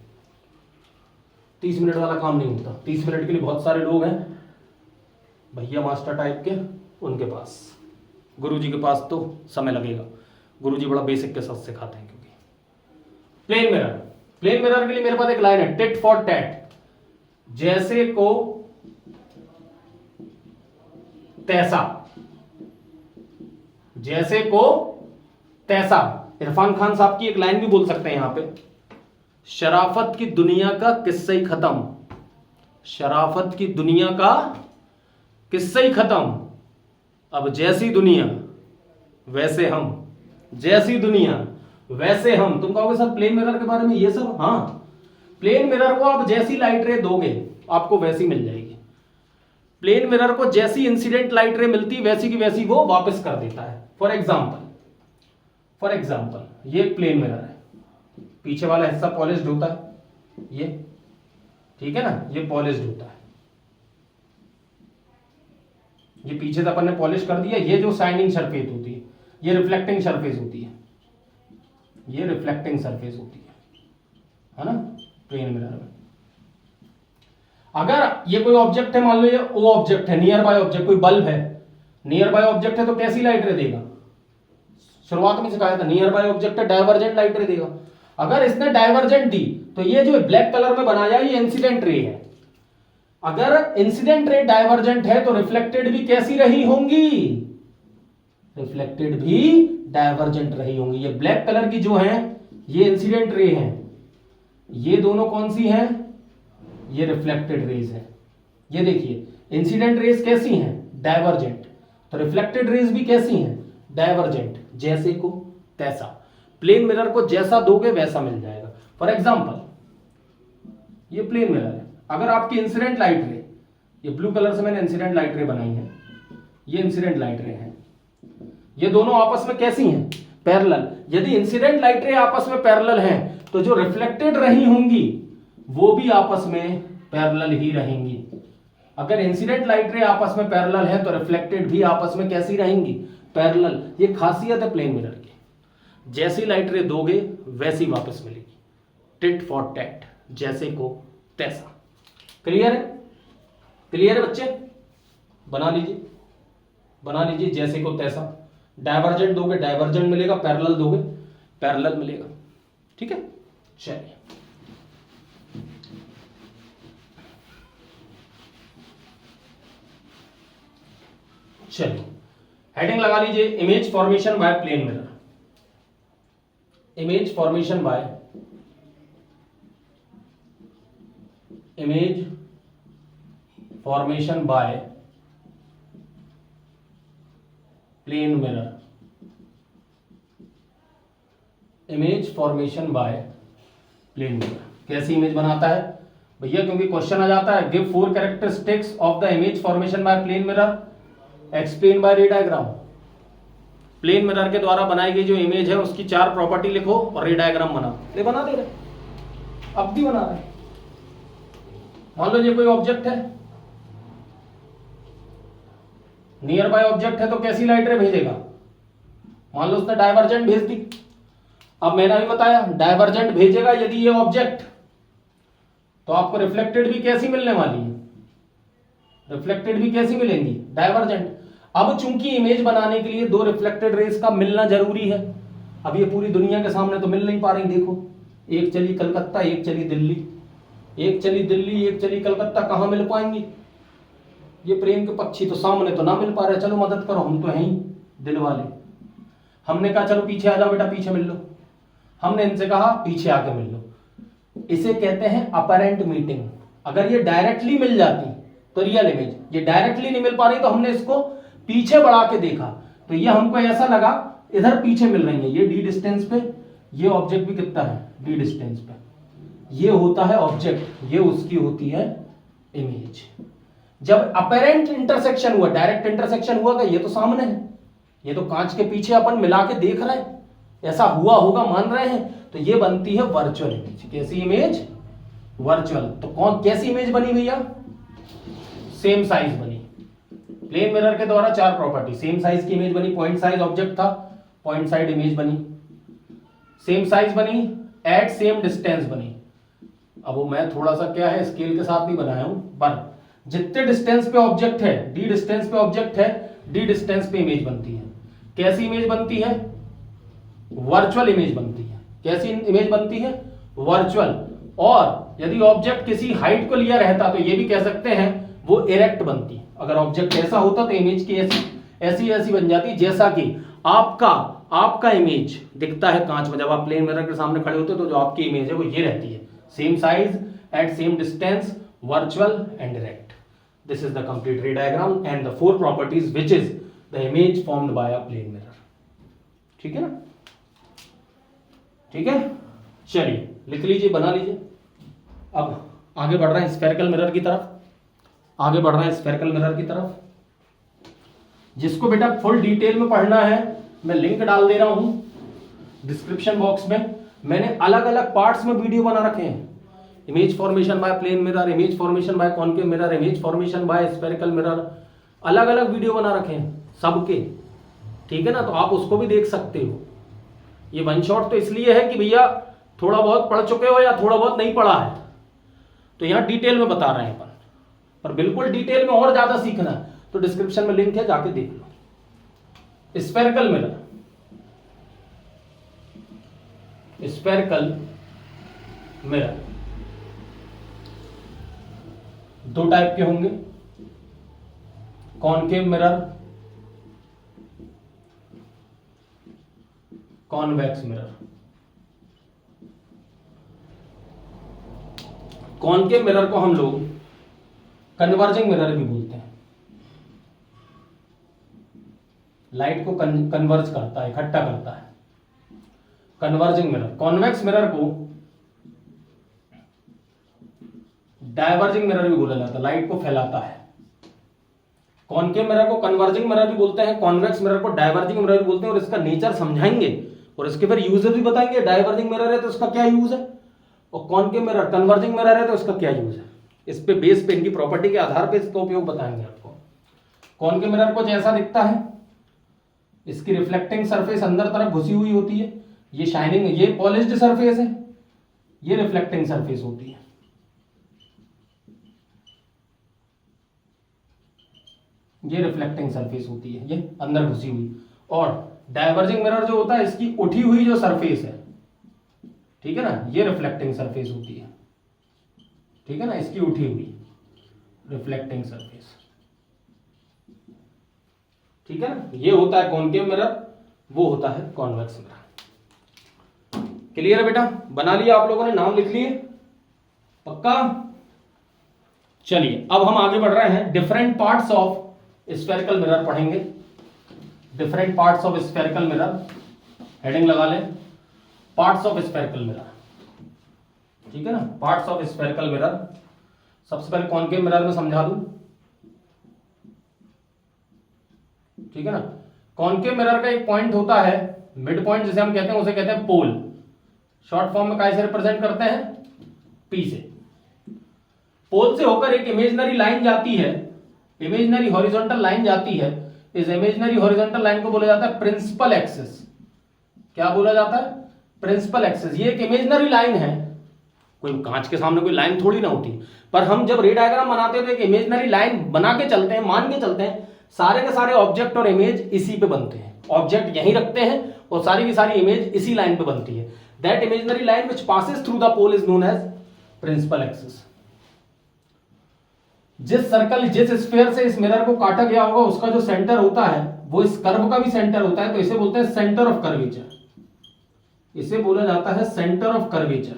30 मिनट वाला काम नहीं होता। 30 मिनट के लिए बहुत सारे लोग हैं भैया मास्टर टाइप के, उनके पास, गुरुजी के पास तो समय लगेगा। गुरुजी बड़ा बेसिक के साथ सिखाते हैं। क्योंकि प्लेन मिरर, प्लेन मिरर के लिए मेरे पास एक लाइन है, टिट फॉर टैट, जैसे को तैसा। जैसे को तैसा। इरफान खान साहब की एक लाइन भी बोल सकते हैं यहां पे, शराफत की दुनिया का किस्सा ही खत्म, शराफत की दुनिया का किस्सा ही खत्म, अब जैसी दुनिया वैसे हम, जैसी दुनिया वैसे हम। तुम कहोगे सर प्लेन मिरर के बारे में ये सब, हाँ प्लेन मिरर को आप जैसी लाइट रे दोगे आपको वैसी मिल जाएगी। प्लेन मिरर को जैसी इंसिडेंट लाइट रे मिलती वैसी की वैसी वो वापस कर देता है। फॉर एग्जाम्पल ये एक प्लेन मिरर है, पीछे वाला हिस्सा पॉलिश्ड होता है ये, ठीक है ना, ये पॉलिश्ड होता है, ये पीछे से अपन ने पॉलिश कर दिया। ये जो शाइनिंग सरफेस होती है ये रिफ्लेक्टिंग सरफेस होती है, ये रिफ्लेक्टिंग सरफेस होती है ना प्लेन मिरर में। अगर ये कोई ऑब्जेक्ट है, मान लो ये ओ ऑब्जेक्ट है, नियर बाय ऑब्जेक्ट, कोई बल्ब है, नियर बाय ऑब्जेक्ट है तो कैसी लाइट रे देगा, शुरुआत में सिखाया था नियर बाय ऑब्जेक्ट है डाइवर्जेंट लाइट रे देगा। अगर इसने डाइवर्जेंट दी तो ये जो ब्लैक कलर में बनाया ये इंसिडेंट रे है। अगर इंसिडेंट रे डाइवर्जेंट है तो रिफ्लेक्टेड भी कैसी रही होंगी, रिफ्लेक्टेड भी डाइवर्जेंट रही होंगी। ये ब्लैक कलर की जो है ये इंसिडेंट रे है, ये दोनों कौन सी हैं, ये रिफ्लेक्टेड रेज है। ये देखिए इंसिडेंट रेज कैसी हैं, डाइवर्जेंट, तो रिफ्लेक्टेड रेज भी कैसी हैं, डाइवर्जेंट, जैसे को तैसा। प्लेन मिरर को जैसा दोगे वैसा मिल जाएगा। फॉर एग्जांपल ये प्लेन मिरर है, अगर आपकी इंसिडेंट लाइट रे, ये ब्लू कलर से मैंने इंसिडेंट लाइट रे बनाई है, ये इंसिडेंट लाइट रे है, ये दोनों आपस में कैसी हैं, पैरेलल। यदि इंसिडेंट लाइट रे आपस में पैरेलल हैं तो जो रिफ्लेक्टेड रही होंगी वो भी आपस में पैरेलल ही रहेंगी। अगर इंसिडेंट लाइट रे आपस में पैरेलल है तो रिफ्लेक्टेड भी आपस में कैसी रहेंगी, पैरेलल। ये खासियत है प्लेन मिरर की, जैसी लाइट रे दोगे वैसी वापस मिलेगी, टिट फॉर टैट, जैसे को तैसा। क्लियर है, क्लियर है बच्चे, बना लीजिए जैसे को तैसा। डाइवर्जेंट दोगे डाइवर्जेंट मिलेगा, पैरेलल दोगे पैरेलल मिलेगा, ठीक है। चलिए हेडिंग लगा लीजिए, image formation by plane mirror. Image formation by plane mirror. Image formation by plane mirror कैसी इमेज बनाता है भैया, क्योंकि क्वेश्चन आ जाता है give 4 characteristics of the image formation by plane mirror, explain by ray diagram. Plane mirror के द्वारा बनाई गई जो इमेज है उसकी 4 प्रॉपर्टी लिखो और रे डायग्राम बना दे रहे, अब भी बना रहे। मान लो ये कोई ऑब्जेक्ट है, नियर बाय ऑब्जेक्ट है तो कैसी लाइट रे भेजेगा, मान लो उसने डाइवर्जेंट भेज दी। अब मैंने अभी बताया डाइवर्जेंट भेजेगा यदि ये ऑब्जेक्ट, तो आपको रिफ्लेक्टेड भी कैसी मिलने वाली है, रिफ्लेक्टेड भी कैसी मिलेंगी, डाइवर्जेंट। अब चूंकि इमेज बनाने के लिए 2 रिफ्लेक्टेड रेज का मिलना जरूरी है, अब ये पूरी दुनिया के सामने तो मिल नहीं पा रही। देखो एक चली कलकत्ता, एक चली दिल्ली, एक चली कलकत्ता, कहां मिल पाएंगी, ये प्रेम के पक्षी तो सामने तो ना मिल पा रहे। चलो मदद करो, हम तो हैं ही दिल वाले। हमने कहा चलो पीछे आ जाओ बेटा, पीछे मिल लो। हमने इनसे कहा पीछे आके मिल लो। इसे कहते हैं अपरेंट मीटिंग। अगर ये डायरेक्टली मिल जाती तो रियल इमेज, ये डायरेक्टली नहीं मिल पा रही तो हमने इसको पीछे बढ़ा के देखा, तो ये हमको ऐसा लगा इधर पीछे मिल रही है, ये डी डिस्टेंस पे, ये ऑब्जेक्ट भी कितना है, डी डिस्टेंस पे। ये होता है ऑब्जेक्ट, ये उसकी होती है इमेज। जब अपेरेंट इंटरसेक्शन हुआ, डायरेक्ट इंटरसेक्शन हुआ, ये तो सामने है, ये तो कांच के पीछे अपन मिला के देख रहे हैं, ऐसा हुआ होगा मान रहे हैं, तो ये बनती है वर्चुअल इमेज। कैसी इमेज, वर्चुअल। तो कौन कैसी इमेज बनी भैया, सेम साइज बनी। प्लेन मिरर के द्वारा 4 प्रॉपर्टी, सेम साइज की इमेज बनी, पॉइंट साइज ऑब्जेक्ट था, पॉइंट साइड इमेज बनी, सेम साइज बनी, एट सेम डिस्टेंस बनी। अब वो मैं थोड़ा सा क्या है स्केल के साथ नहीं बनाया हूं, पर जितने डिस्टेंस पे ऑब्जेक्ट है, डी डिस्टेंस पे ऑब्जेक्ट है, डी डिस्टेंस पे इमेज बनती है। कैसी इमेज बनती है, वर्चुअल इमेज बनती है। कैसी इमेज बनती है, वर्चुअल। और यदि ऑब्जेक्ट किसी हाइट को लिया रहता तो ये भी कह सकते हैं वो इरेक्ट बनती। अगर ऑब्जेक्ट ऐसा होता तो इमेज की ऐसी बन जाती, जैसा कि आपका आपका इमेज दिखता है कांच में, जब आप प्लेन मिरर के सामने खड़े होते हो तो जो आपकी इमेज है वो ये रहती है, same size at same distance, virtual and direct. This is the complete ray diagram and the 4 properties which is the image formed by a plane mirror. ठीक है ना, ठीक है. चलिए लिख लीजिए, बना लीजिए. अब आगे बढ़ रहे हैं स्फेरिकल मिरर की तरफ, आगे बढ़ रहे हैं स्फेरिकल मिरर की तरफ. जिसको बेटा फुल डिटेल में पढ़ना है मैं लिंक डाल दे रहा हूं डिस्क्रिप्शन बॉक्स में. मैंने अलग अलग पार्ट्स में वीडियो बना रखे हैं. Image formation by plane mirror, image formation by concave mirror, image formation by spherical mirror, अलग अलग वीडियो बना रखे हैं सबके. ठीक है ना, तो आप उसको भी देख सकते हो. ये वन शॉट तो इसलिए है कि भैया थोड़ा बहुत पढ़ चुके हो या थोड़ा बहुत नहीं पढ़ा है, तो यहां डिटेल में बता रहे हैं अपन. पर बिल्कुल डिटेल में और ज्यादा सीखना है तो डिस्क्रिप्शन में लिंक है, जाके देख लो. Spherical mirror, spherical mirror 2 type के होंगे, concave mirror, convex mirror. Concave mirror को हम लोग कन्वर्जिंग मिरर भी बोलते हैं. लाइट को कन्वर्ज करता है, इकट्ठा करता है, कन्वर्जिंग मिरर. कॉन्वेक्स मिरर को डाइवर्जिंग मिरर भी बोला जाता है, लाइट को फैलाता है. कॉनकेव मिरर को कन्वर्जिंग मिरर भी बोलते हैं, कॉन्वेक्स मिरर को डाइवर्जिंग मिरर भी बोलते हैं. और इसका नेचर समझाएंगे और इसके फिर यूजेस भी बताएंगे. डाइवर्जिंग मिरर है तो इसका क्या यूज है, और कॉनकेव मिरर कन्वर्जिंग मिरर है तो इसका क्या यूज है. इस पे बेस पे, इनकी प्रॉपर्टी के आधार पे इसका उपयोग बताएंगे आपको. कॉनकेव मिरर को जैसा दिखता है, इसकी रिफ्लेक्टिंग सरफेस अंदर तरफ घुसी हुई होती है. ये शाइनिंग, ये पॉलिश्ड सरफेस है, ये रिफ्लेक्टिंग सरफेस होती है. ये रिफ्लेक्टिंग सरफेस होती है, ये अंदर घुसी हुई. और डाइवर्जिंग मिरर जो होता है, इसकी उठी हुई जो सरफेस है, ठीक है ना, ये रिफ्लेक्टिंग सरफेस होती है. ठीक है ना, इसकी उठी हुई रिफ्लेक्टिंग सरफेस. ठीक है ना, ये होता है कॉनकेव मिरर, वो होता है कॉन्वेक्स मिरर. क्लियर है बेटा, बना लिया आप लोगों ने, नाम लिख लिए पक्का. चलिए अब हम आगे बढ़ रहे हैं. Different parts of spherical mirror पढ़ेंगे. Different parts of spherical mirror, heading लगा लें, पार्ट्स ऑफ स्फेरिकल मिरर. ठीक है ना, पार्ट्स ऑफ स्फेरिकल मिरर. सबसे पहले कॉनकेव मिरर में समझा दूं. ठीक है ना, कॉनकेव मिरर का एक पॉइंट होता है मिड पॉइंट, जिसे हम कहते हैं, उसे कहते हैं पोल. शॉर्ट फॉर्म में कैसे रिप्रेजेंट करते हैं, पी से. पोल से होकर एक इमेजिनरी लाइन जाती है, इमेजिनरी हॉरिजॉन्टल लाइन जाती है. इस इमेजिनरी हॉरिजॉन्टल लाइन को बोला जाता है प्रिंसिपल एक्सिस. क्या बोला जाता है, प्रिंसिपल एक्सिस. ये एक इमेजिनरी लाइन है, कोई कांच के सामने कोई लाइन थोड़ी ना होती, पर हम जब रे डायग्राम बनाते हैं तो एक इमेजिनरी लाइन बना के चलते हैं, मान के चलते हैं. सारे के सारे ऑब्जेक्ट और इमेज इसी पे बनते हैं. ऑब्जेक्ट यहीं रखते हैं और सारी की सारी इमेज इसी लाइन पे बनती है. That imaginary line which passes through the pole is known as principal axis. जिस सर्कल, जिस स्फीयर से इस मिरर को काटा गया होगा, उसका जो सेंटर होता है वो इस कर्व का भी सेंटर होता है, तो इसे बोलते हैं सेंटर ऑफ कर्वेचर. इसे बोला जाता है centre of curvature.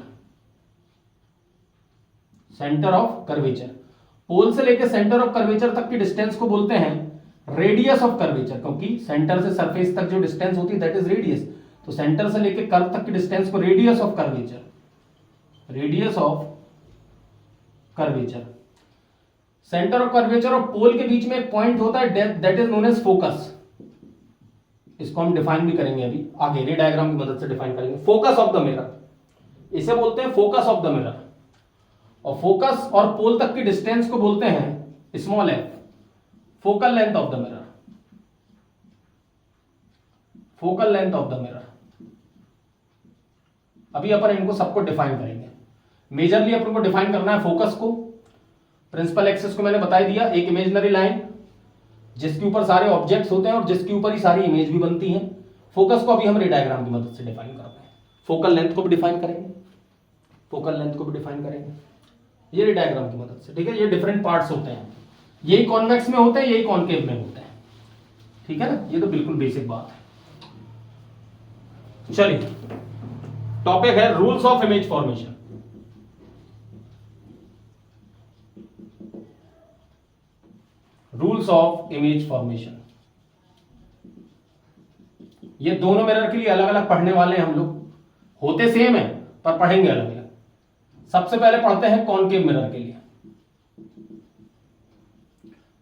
Centre of curvature. Pole से लेकर सेंटर ऑफ कर्वेचर तक की डिस्टेंस को बोलते हैं रेडियस ऑफ कर्वेचर, क्योंकि सेंटर से सरफेस तक जो डिस्टेंस होती है दैट इज रेडियस. तो सेंटर से लेकर कर्व तक की डिस्टेंस को radius of curvature, radius of curvature. Centre of curvature और पोल के बीच में एक पॉइंट होता है that is known as focus. इसको हम डिफाइन भी करेंगे अभी आगे, रे डायग्राम की मदद से डिफाइन करेंगे. फोकस ऑफ द मिरर, इसे बोलते हैं फोकस ऑफ द मिरर. और फोकस और पोल तक की डिस्टेंस को बोलते हैं small F, focal length of the mirror. Focal length of the mirror. अभी अपन इनको सबको डिफाइन करेंगे. मेजरली अपन को डिफाइन करना है फोकस को. प्रिंसिपल एक्सिस को मैंने बता दिया, एक इमेजिनरी लाइन जिसके ऊपर सारे ऑब्जेक्ट्स होते हैं और जिसके ऊपर ही सारी इमेज भी बनती है. फोकस को अभी हम रे डायग्राम की मदद से डिफाइन करते हैं. फोकल लेंथ को भी डिफाइन करेंगे, फोकल लेंथ को भी डिफाइन करेंगे ये रे डायग्राम की मदद से. ठीक है, ये डिफरेंट पार्ट्स होते हैं. यही कॉन्वेक्स में होते हैं, यही कॉनकेव में होते हैं. ठीक है ना, ये तो बिल्कुल बेसिक बात है. चलिए, टॉपिक है rules of image formation. Rules of image formation, ये दोनों मिरर के लिए अलग अलग पढ़ने वाले हैं हम लोग, होते सेम है पर पढ़ेंगे अलग अलग। सबसे पहले पढ़ते हैं कॉनकेव मिरर के लिए।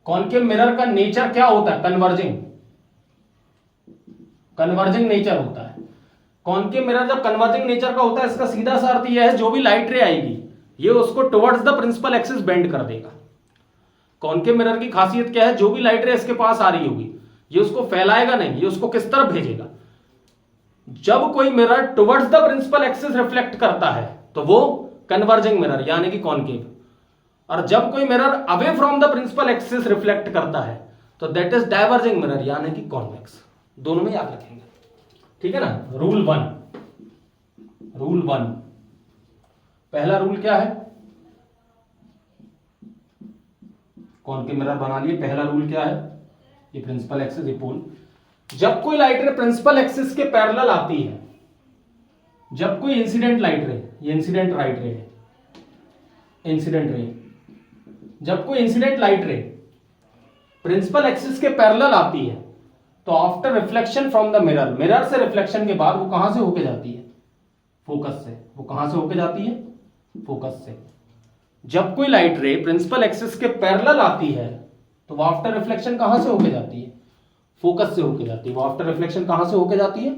कॉनकेव मिरर का नेचर क्या होता है? कन्वर्जिंग, कन्वर्जिंग नेचर होता है। कॉनकेव मिरर जब कन्वर्जिंग नेचर का होता है, इसका सीधा सा अर्थ यह है जो भी लाइट रे आएगी ये उसको towards the principal axis bend कर देगा। कॉनकेव मिरर की खासियत क्या है? जो भी लाइट रे इसके पास आ रही होगी ये उसको फैलाएगा नहीं, ये उसको किस तरफ भेजेगा? जब कोई mirror towards the principal axis reflect करता है तो वो कन्वर्जिंग मिरर यानी कि कॉनकेव, और जब कोई mirror away from the principal axis reflect करता है तो दैट इज डाइवर्जिंग मिरर यानी कि कॉन्वेक्स। दोनों में याद रखेंगे, ठीक है ना। रूल वन, रूल वन, पहला रूल क्या है? कॉनकेव मिरर बना लिए। पहला रूल क्या है? ये प्रिंसिपल एक्सिस, ये पोल। जब कोई लाइट रे प्रिंसिपल एक्सिस के पैरेलल आती है, जब कोई इंसिडेंट लाइट रे, ये इंसिडेंट लाइट रे है, इंसिडेंट रे, जब कोई incident light ray principal axis के पैरेलल आती है तो after reflection from the mirror, mirror से रिफ्लेक्शन के बाद वो कहां से होके जाती है? फोकस से। वो कहां से होके जाती है? फोकस से। जब कोई लाइट रे प्रिंसिपल एक्सिस के पैरेलल आती है तो वो आफ्टर रिफ्लेक्शन कहां से होके जाती है? फोकस से होके जाती है। वो आफ्टर रिफ्लेक्शन कहां से होके जाती है?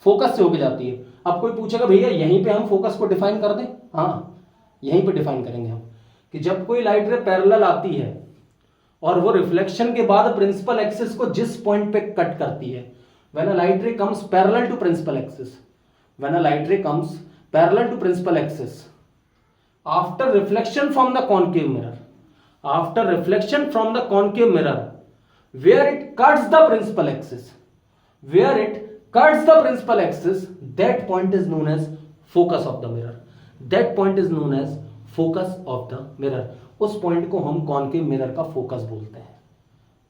फोकस से होके जाती है। अब कोई पूछेगा भैया यहीं पे हम फोकस को डिफाइन कर दें? हाँ, यहीं पे डिफाइन करेंगे हम कि जब कोई लाइट रे पैरेलल आती है और वो रिफ्लेक्शन के बाद प्रिंसिपल एक्सिस को जिस पॉइंट पे कट करती है, when a light ray comes parallel to principal axis, when a light ray comes parallel to principal axis after reflection from the concave mirror, after reflection from the concave mirror where it cuts the principal axis, where it cuts the principal axis, that point is known as focus of the mirror, that point is known as focus of the mirror। उस point को हम concave mirror का focus बोलते हैं,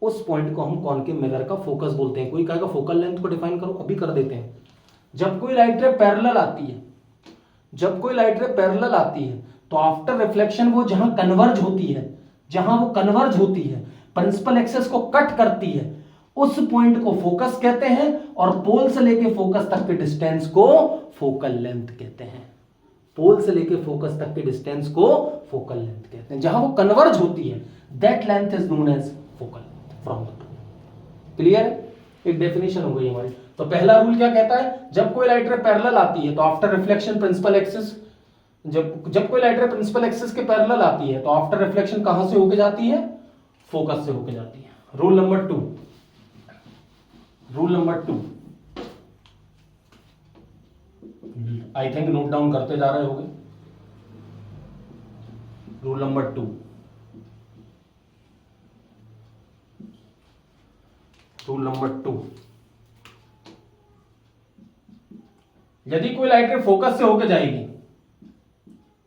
उस point को हम concave mirror का फोकस बोलते हैं। कोई कहेगा फोकल लेंथ को डिफाइन करो, अभी कर देते हैं। जब कोई लाइट रे पैरेलल आती है, जब कोई लाइट रे पैरेलल आती है तो आफ्टर रिफ्लेक्शन वो जहां कन्वर्ज होती है, जहां वो कन्वर्ज होती है, प्रिंसिपल एक्सिस को कट करती है, उस पॉइंट को फोकस कहते हैं और पोल से लेके फोकस तक के डिस्टेंस को फोकल लेंथ कहते हैं। पोल से लेके फोकस तक के डिस्टेंस को फोकल लेंथ कहते हैं। जहां वो कन्वर्ज होती है that length is known as focal from the pole. Clear है? एक डेफिनेशन हो गई हमारी। तो पहला रूल क्या कहता है? जब कोई लाइट रे पैरेलल आती है तो आफ्टर रिफ्लेक्शन प्रिंसिपल एक्सिस, जब कोई लाइट रे प्रिंसिपल एक्सिस के पैरेलल आती है तो आफ्टर रिफ्लेक्शन कहां से होके जाती है? फोकस से होके जाती है। Rule number two, rule number two, I think note down करते जा रहे होंगे। Rule number two, rule number two, यदि कोई लाइट रे फोकस से होके जाएगी,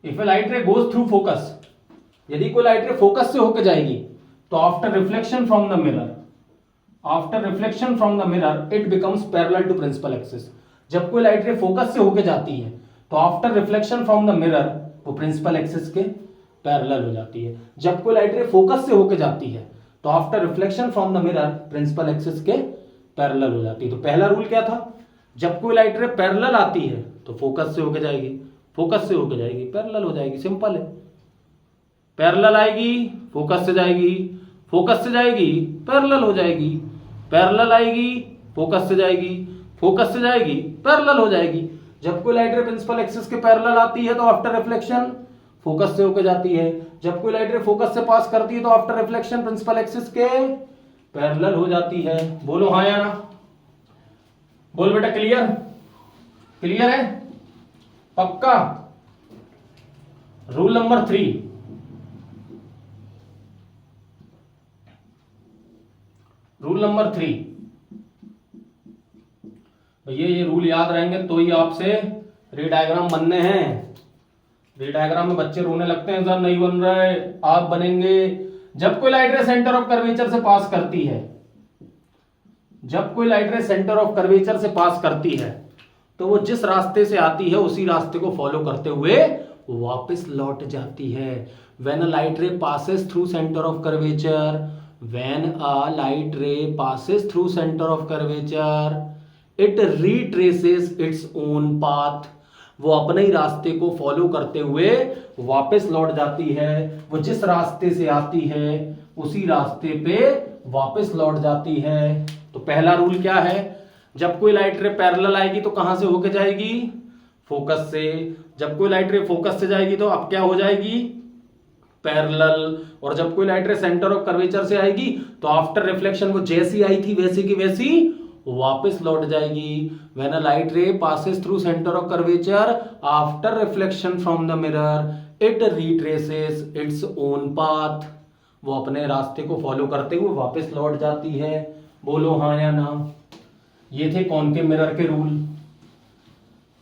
if a light ray goes through focus, यदि कोई लाइट रे फोकस से होके जाएगी तो after reflection from the mirror, after reflection from the mirror it becomes parallel to principal axis. जब कोई लाइट रे फोकस से होके जाती है तो after reflection from the mirror वो प्रिंसिपल एक्सिस के पैरेलल हो जाती है। जब कोई लाइट रे फोकस से होके जाती है तो after reflection from the mirror principal axis के पैरेलल हो जाती है। तो पहला रूल क्या था? जब कोई लाइट रे पैरेलल आती है तो फोकस से होके जाएगी, फोकस से होके जाएगी, पैरेलल हो जाएगी। सिंपल है, पैरेलल आएगी, फोकस से जाएगी, फोकस से जाएगी, पैरेलल हो जाएगी, पैरेलल आएगी, फोकस से जाएगी, फोकस से जाएगी, पैरेलल हो जाएगी। जब कोई लाइट रे प्रिंसिपल एक्सिस के पैरेलल आती है तो आफ्टर रिफ्लेक्शन फोकस से होकर जाती है। जब कोई लाइट रे फोकस से पास करती है तो आफ्टर रिफ्लेक्शन प्रिंसिपल एक्सिस के पैरेलल हो जाती है। बोलो हाँ या ना? बोल बेटा, क्लियर? क्लियर है? पक्का? Rule number three, rule number three, भैया ये रूल याद रहेंगे तो ही आपसे रे डायग्राम बनने हैं। रे डायग्राम में बच्चे रोने लगते हैं, सर नहीं बन रहा है, आप बनेंगे। जब कोई लाइट रे सेंटर ऑफ कर्वेचर से पास करती है, जब कोई लाइट रे सेंटर ऑफ कर्वेचर से पास करती है तो वो जिस रास्ते से आती है उसी रास्ते को फॉलो करते हुए वापस लौट जाती है। When a light ray passes through centre of curvature, when a light ray passes through centre of curvature, it retraces its own path. वो अपने ही रास्ते को फॉलो करते हुए वापस लौट जाती है। वो जिस रास्ते से आती है उसी रास्ते पे वापस लौट जाती है। तो पहला रूल क्या है, जब कोई लाइट रे पैरेलल आएगी तो कहां से होके जाएगी, फोकस से। जब कोई लाइट रे फोकस से जाएगी तो अब क्या हो जाएगी, पैरेलल। और जब कोई लाइट रे सेंटर ऑफ कर्वेचर से आएगी तो आफ्टर रिफ्लेक्शन वो जैसी आई थी वैसी की वैसी वापस लौट जाएगी। When a light ray passes through centre of curvature after reflection from the mirror it retraces its own path. वो अपने रास्ते को फॉलो करते हुए वापस लौट जाती है। बोलो हाँ या ना। ये थे कॉनकेव मिरर के रूल।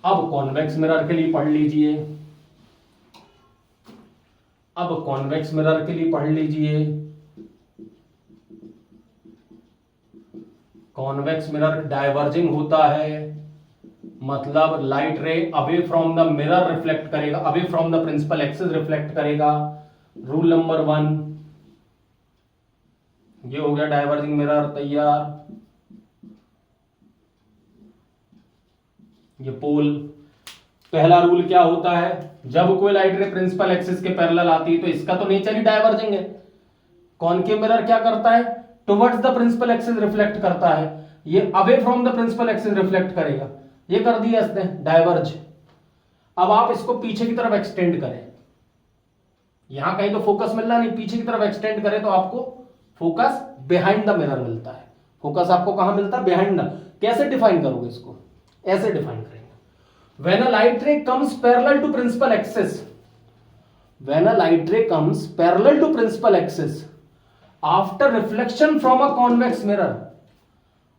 अब कॉन्वेक्स मिरर के लिए पढ़ लीजिए। अब कॉन्वेक्स मिरर के लिए पढ़ लीजिए। कॉन्वेक्स मिरर डाइवर्जिंग होता है, मतलब light ray away from the mirror reflect करेगा, away from the principal axis reflect करेगा। रूल नंबर 1 ये हो गया डाइवर्जिंग मिरर तैयार। ये पोल। पहला रूल क्या होता है, जब कोई लाइट रे प्रिंसिपल एक्सिस के पैरेलल आती है तो इसका तो नेचर ही डाइवर्जिंग है। कॉनकेव मिरर क्या करता है, towards the principal axis reflect करता है, ये away from the principal axis reflect करेगा। ये कर दिया इसने डाइवर्ज। अब आप इसको पीछे की तरफ एक्सटेंड करें, यहां कहीं तो फोकस मिल रहा नहीं, पीछे की तरफ एक्सटेंड करें तो आपको फोकस बिहाइंड द मिरर मिलता है। फोकस आपको कहां मिलता है, बिहाइंड द। कैसे डिफाइन करोगे इसको, ऐसे डिफाइन करेंगे। When a light ray comes parallel to principal axis, when a light ray comes parallel to principal axis after reflection from a convex mirror,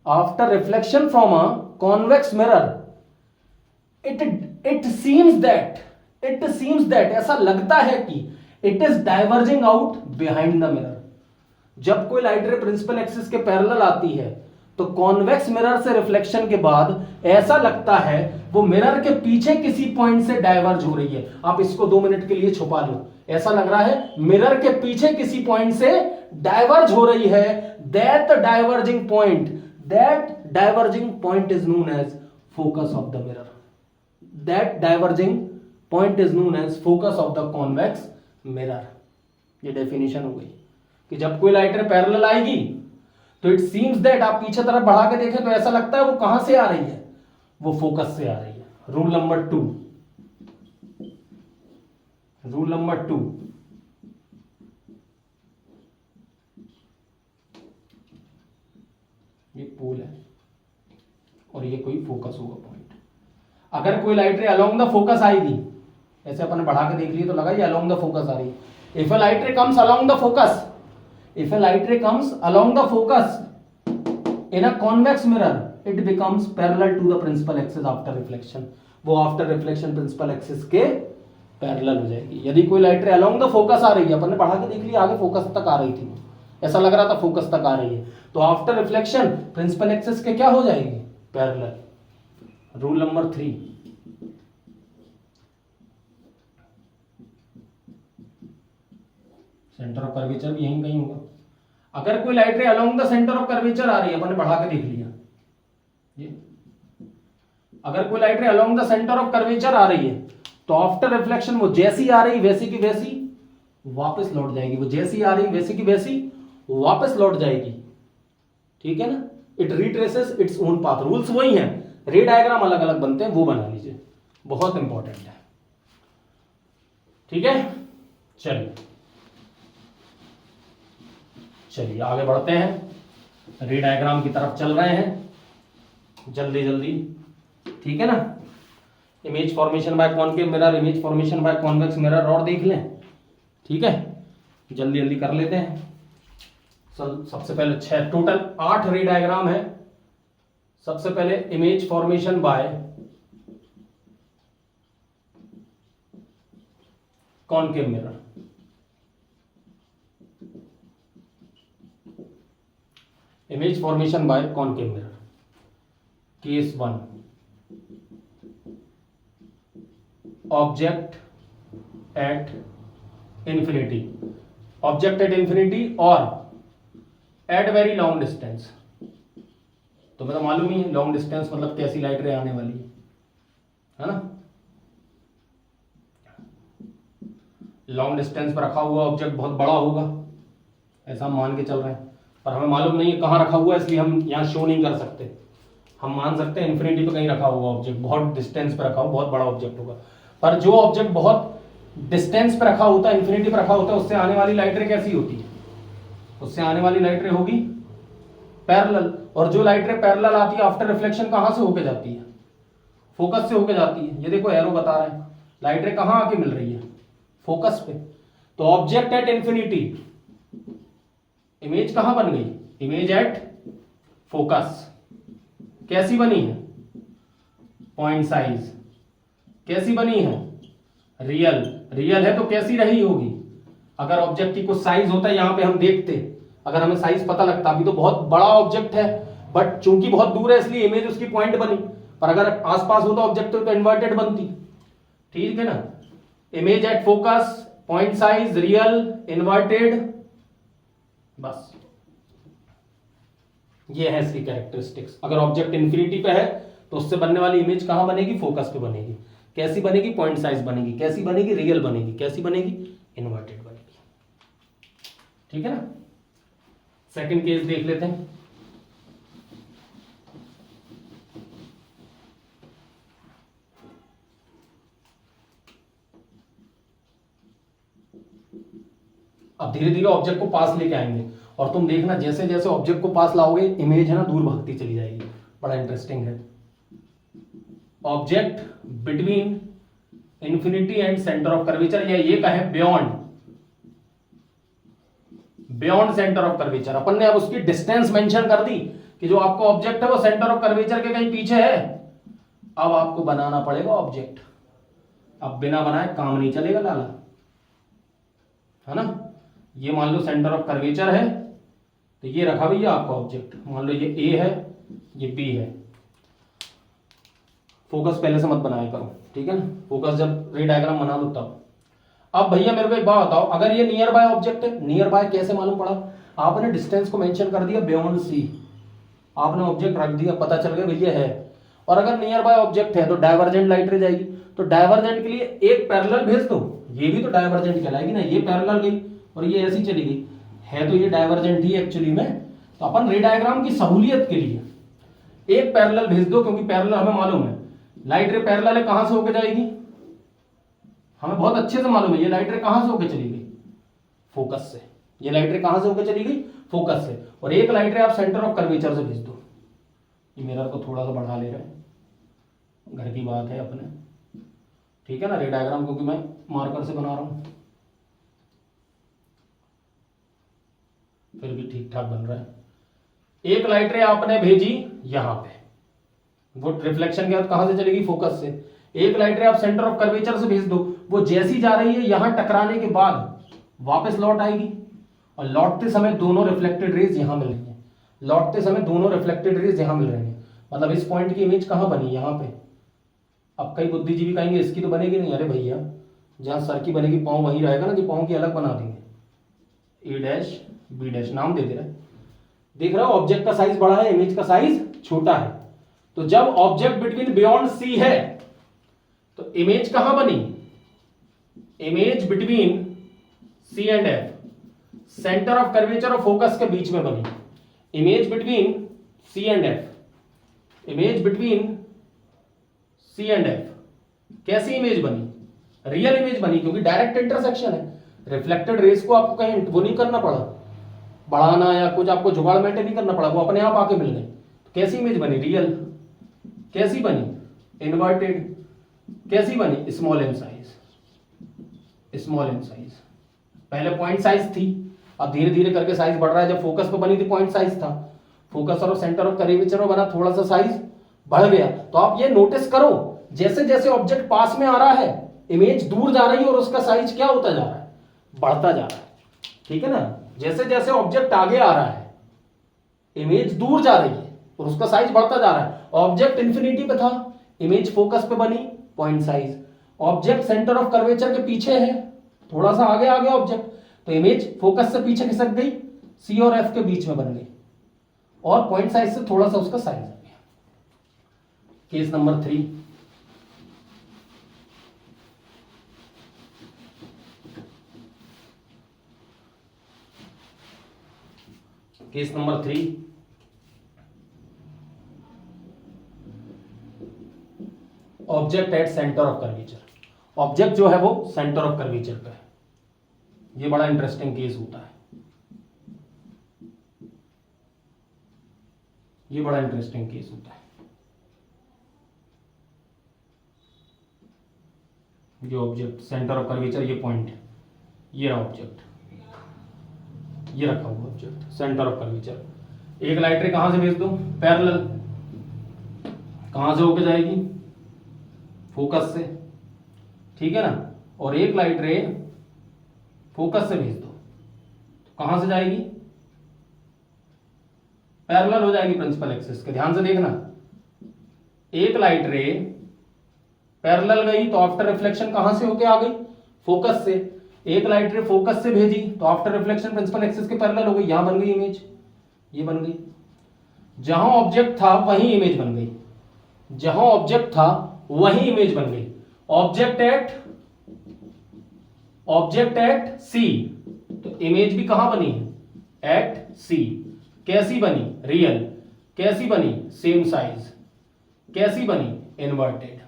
after reflection from a convex mirror, it seems that ऐसा लगता है कि it is diverging out behind the mirror। जब कोई light ray principal axis के parallel आती है तो कॉन्वेक्स मिरर से रिफ्लेक्शन के बाद ऐसा लगता है वो मिरर के पीछे किसी पॉइंट से डाइवर्ज हो रही है। आप इसको 2 मिनट के लिए छुपा लो, ऐसा लग रहा है मिरर के पीछे किसी पॉइंट से डाइवर्ज हो रही है। That diverging point is known as focus of the mirror. That diverging point is known as focus of the convex mirror. ये डेफिनेशन हो गई कि जब कोई लाइट रे पैरेलल आएगी तो इट सीम्स दैट, आप पीछे तरफ बढ़ा के देखें तो ऐसा लगता है वो कहां से आ रही है, वो फोकस से आ रही है। रूल नंबर 2, रूल नंबर 2, ये पोल है और ये कोई फोकस होगा पॉइंट। अगर कोई light ray along the focus आएगी, ऐसे अपन बढ़ा के देख लिए तो लगा ये अलोंग द फोकस आ रही है। If a light ray comes along the focus, if a light ray comes along the focus in a convex mirror, it becomes parallel to the principal axis after reflection। वो after reflection principal axis के parallel हो जाएगी। यदि कोई light रे along the focus आ रही है, अपन ने बढ़ा के देख लिया आगे फोकस तक आ रही थी, ऐसा लग रहा था फोकस तक आ रही है, तो आफ्टर रिफ्लेक्शन प्रिंसिपल एक्सिस के क्या हो जाएगी, parallel. Rule number 3, centre of curvature भी यहीं कहीं होगा। अगर कोई light ray along the centre of curvature आ रही है, अपन ने बढ़ा के देख लिया, ये अगर कोई light ray along the centre of curvature आ रही है तो आफ्टर रिफ्लेक्शन वो जैसी आ रही वैसी की वैसी वापस लौट जाएगी। वो जैसी आ रही वैसी की वैसी वापस लौट जाएगी, ठीक है ना। It retraces its own path. Rules वही हैं, रे डायग्राम अलग अलग बनते हैं, वो बना लीजिए, बहुत इंपॉर्टेंट है, ठीक है। चलिए आगे बढ़ते हैं, रे डायग्राम की तरफ चल रहे हैं जल्दी जल्दी, ठीक है ना। Image formation bye concave mirror, image formation by convex mirror और देख लें, ठीक है, जल्दी जल्दी कर लेते हैं। सबसे पहले 6 टोटल 8 रे डायग्राम है। सबसे पहले image formation bye concave mirror. Image formation bye concave mirror, case 1। Object at infinity, object at infinity और एट वेरी लॉन्ग डिस्टेंस। तो मतलब मालूम ही है लॉन्ग डिस्टेंस मतलब कैसी लाइट रे आने वाली है ना। लॉन्ग डिस्टेंस पर रखा हुआ ऑब्जेक्ट बहुत बड़ा होगा, ऐसा हम मान के चल रहे हैं, पर हमें मालूम नहीं है कहाँ रखा हुआ है, इसलिए हम यहाँ शो नहीं कर सकते। हम मान सकते हैं इन्फिनिटी पे कहीं रखा हुआ ऑब्जेक्ट, बहुत डिस्टेंस पे रखा हुआ, बहुत बड़ा ऑब्जेक्ट होगा। पर जो ऑब्जेक्ट बहुत डिस्टेंस पे रखा होता है, इन्फिनिटी पे रखा होता है, उससे आने वाली लाइट रे कैसी होती है? उससे आने वाली लाइट रे होगी पैरेलल। और जो लाइट रे पैरेलल आती है आफ्टर रिफ्लेक्शन कहां से होके जाती है? फोकस से होके जाती है। ये देखो एरो बता रहा है लाइट रे कहां आके मिल रही है? फोकस पे। तो ऑब्जेक्ट एट इंफिनिटी, इमेज कहां बन गई? Image at focus. कैसी बनी है? Point size. कैसी बनी है? रियल। रियल है तो कैसी रही होगी? अगर ऑब्जेक्ट की कुछ साइज होता है, यहां पे हम देखते, अगर हमें साइज पता लगता, अभी तो बहुत बड़ा ऑब्जेक्ट है बट चूंकि बहुत दूर है इसलिए इमेज उसकी पॉइंट बनी, पर अगर आसपास होता ऑब्जेक्ट तो इन्वर्टेड बनती। ठीक है ना। Image at focus, point size, real, inverted, बस ये है इसकी कैरेक्टरिस्टिक्स। अगर ऑब्जेक्ट इंफिनिटी पे है तो उससे बनने वाली इमेज कहां बनेगी? फोकस पे बनेगी। कैसी बनेगी? पॉइंट साइज बनेगी। कैसी बनेगी? रियल बनेगी। कैसी बनेगी? इन्वर्टेड बनेगी। ठीक है ना। सेकंड केस देख लेते हैं। अब धीरे धीरे ऑब्जेक्ट को पास लेके आएंगे और तुम देखना जैसे जैसे ऑब्जेक्ट को पास लाओगे इमेज है ना दूर भागती चली जाएगी। बड़ा इंटरेस्टिंग है। Object between infinity and centre of curvature, या ये कहे beyond, beyond centre of curvature. अपन ने अब उसकी डिस्टेंस मेंशन कर दी कि जो आपका ऑब्जेक्ट है वो सेंटर ऑफ कर्वेचर के कहीं पीछे है। अब आपको बनाना पड़ेगा ऑब्जेक्ट। अब बिना बनाए काम नहीं चलेगा लाला, है ना। ये मान लो सेंटर ऑफ कर्वेचर है तो ये रखा भैया आपका ऑब्जेक्ट, मान लो ये ए है, ये बी है। फोकस पहले से मत बनाया करो, ठीक है ना। फोकस जब रे डायग्राम बना दो तब। अब भैया मेरे को एक बात बताओ, अगर ये नियर बाय ऑब्जेक्ट है, नियर बाय कैसे मालूम पड़ा? आपने डिस्टेंस को मेंशन कर दिया बियॉन्ड सी, आपने ऑब्जेक्ट रख दिया, पता चल गया भैया है। और अगर नियर बाय ऑब्जेक्ट है तो डाइवर्जेंट लाइट रे जाएगी, तो डाइवर्जेंट के लिए एक पैरेलल भेज दो, ये भी तो डाइवर्जेंट कहलाएगी ना। ये पैरेलल गई और ये ऐसी चली गई, है तो ये डाइवर्जेंट ही एक्चुअली में। तो अपन रे डायग्राम की सहूलियत के लिए एक पैरेलल भेज दो, क्योंकि पैरेलल हमें मालूम है लाइट रे पैरेलल है, कहां से होके जाएगी? हमें बहुत अच्छे से मालूम है ये लाइट रे कहां से होके चली गई? फोकस से। ये लाइट रे कहां से होके चली गई? फोकस से। और एक लाइट रे आप सेंटर ऑफ कर्वेचर से भेज दो। ये मिरर को थोड़ा सा बढ़ा ले रहे हैं, घर की बात है अपने, ठीक है ना। रे डायग्राम क्योंकि मैं मार्कर से बना रहा हूं, फिर भी ठीक ठाक बन रहा है। एक लाइट रे आपने भेजी यहां पे, वो रिफ्लेक्शन के बाद कहां से चलेगी? फोकस से। एक लाइट रे आप सेंटर ऑफ कर्वेचर से भेज दो, वो जैसी जा रही है यहां टकराने के बाद वापस लौट आएगी, और लौटते समय दोनों रिफ्लेक्टेड रेज यहां मिल रही है। लौटते समय दोनों रिफ्लेक्टेड रेज यहां मिल रही है, मतलब इस पॉइंट की इमेज कहां बनी? यहां पे। अब कई बुद्धिजीवी कहेंगे इसकी तो बनेगी नहीं। अरे भैया जहां सर की बनेगी पांव वहीं रहेगा ना, जो पांव की अलग बना देंगे। ए डैश बी डैश नाम दे दे रहा है। देख रहे हो ऑब्जेक्ट का साइज बड़ा है, इमेज का साइज छोटा है। तो जब ऑब्जेक्ट बिटवीन बियॉन्ड सी है तो इमेज कहां बनी? Image between C and F, centre of curvature और फोकस के बीच में बनी। Image between C and F, image between C and F. कैसी इमेज बनी? रियल इमेज बनी, क्योंकि डायरेक्ट इंटरसेक्शन है। रिफ्लेक्टेड रेस को आपको कहीं वो नहीं करना पड़ा, बढ़ाना या कुछ आपको जुगाड़ मेंटेन नहीं करना पड़ा, वो अपने आप आके मिल गए। तो कैसी इमेज बनी? रियल। कैसी बनी? इन्वर्टेड। कैसी बनी? Small in size. Small in size. पहले पॉइंट साइज थी, अब धीरे धीरे करके साइज बढ़ रहा है। जब फोकस पे बनी थी पॉइंट साइज था, फोकस और सेंटर ऑफ कर्वेचर में बना थोड़ा सा साइज बढ़ गया। तो आप ये नोटिस करो जैसे जैसे ऑब्जेक्ट पास में आ रहा है इमेज दूर जा रही है और उसका साइज क्या होता जा रहा है? बढ़ता जा रहा है, ठीक है ना। जैसे जैसे ऑब्जेक्ट आगे आ रहा है इमेज दूर जा रही है और उसका साइज बढ़ता जा रहा है। ऑब्जेक्ट इंफिनिटी पे था, इमेज फोकस पे बनी, point size. Object centre of curvature के पीछे है, थोड़ा सा आगे आ गया ऑब्जेक्ट, तो इमेज फोकस से पीछे खिसक गई, सी और एफ के बीच में बन गई, और पॉइंट साइज से थोड़ा सा उसका साइज आ गया। Case number 3, case number 3, object at centre of curvature. Object जो है वो सेंटर ऑफ कर्वेचर पे है। ये बड़ा इंटरेस्टिंग केस होता है, ये बड़ा इंटरेस्टिंग केस होता है। ये ऑब्जेक्ट सेंटर ऑफ कर्वेचर, ये पॉइंट है, ये रहा ऑब्जेक्ट, ये रखा हुआ ऑब्जेक्ट सेंटर ऑफ कर्वेचर। एक लाइट रे कहां से भेज दूं? पैरेलल। कहां से होके जाएगी? फोकस से, ठीक है ना। और एक लाइट रे फोकस से भेज दो तो कहां से जाएगी? पैरेलल हो जाएगी प्रिंसिपल एक्सिस के। ध्यान से देखना, एक लाइट रे पैरेलल गई तो आफ्टर रिफ्लेक्शन कहां से होके आ गई? फोकस से। एक लाइट रे फोकस से भेजी तो आफ्टर रिफ्लेक्शन प्रिंसिपल एक्सिस के पैरेलल हो गई, यहां बन गई इमेज, ये बन गई। जहां ऑब्जेक्ट था वहीं इमेज बन गई, जहां ऑब्जेक्ट था वहीं इमेज बन गई। ऑब्जेक्ट एट सी, तो इमेज भी कहां बनी है? At C. कैसी बनी? रियल। कैसी बनी? Same size. कैसी बनी? इन्वर्टेड।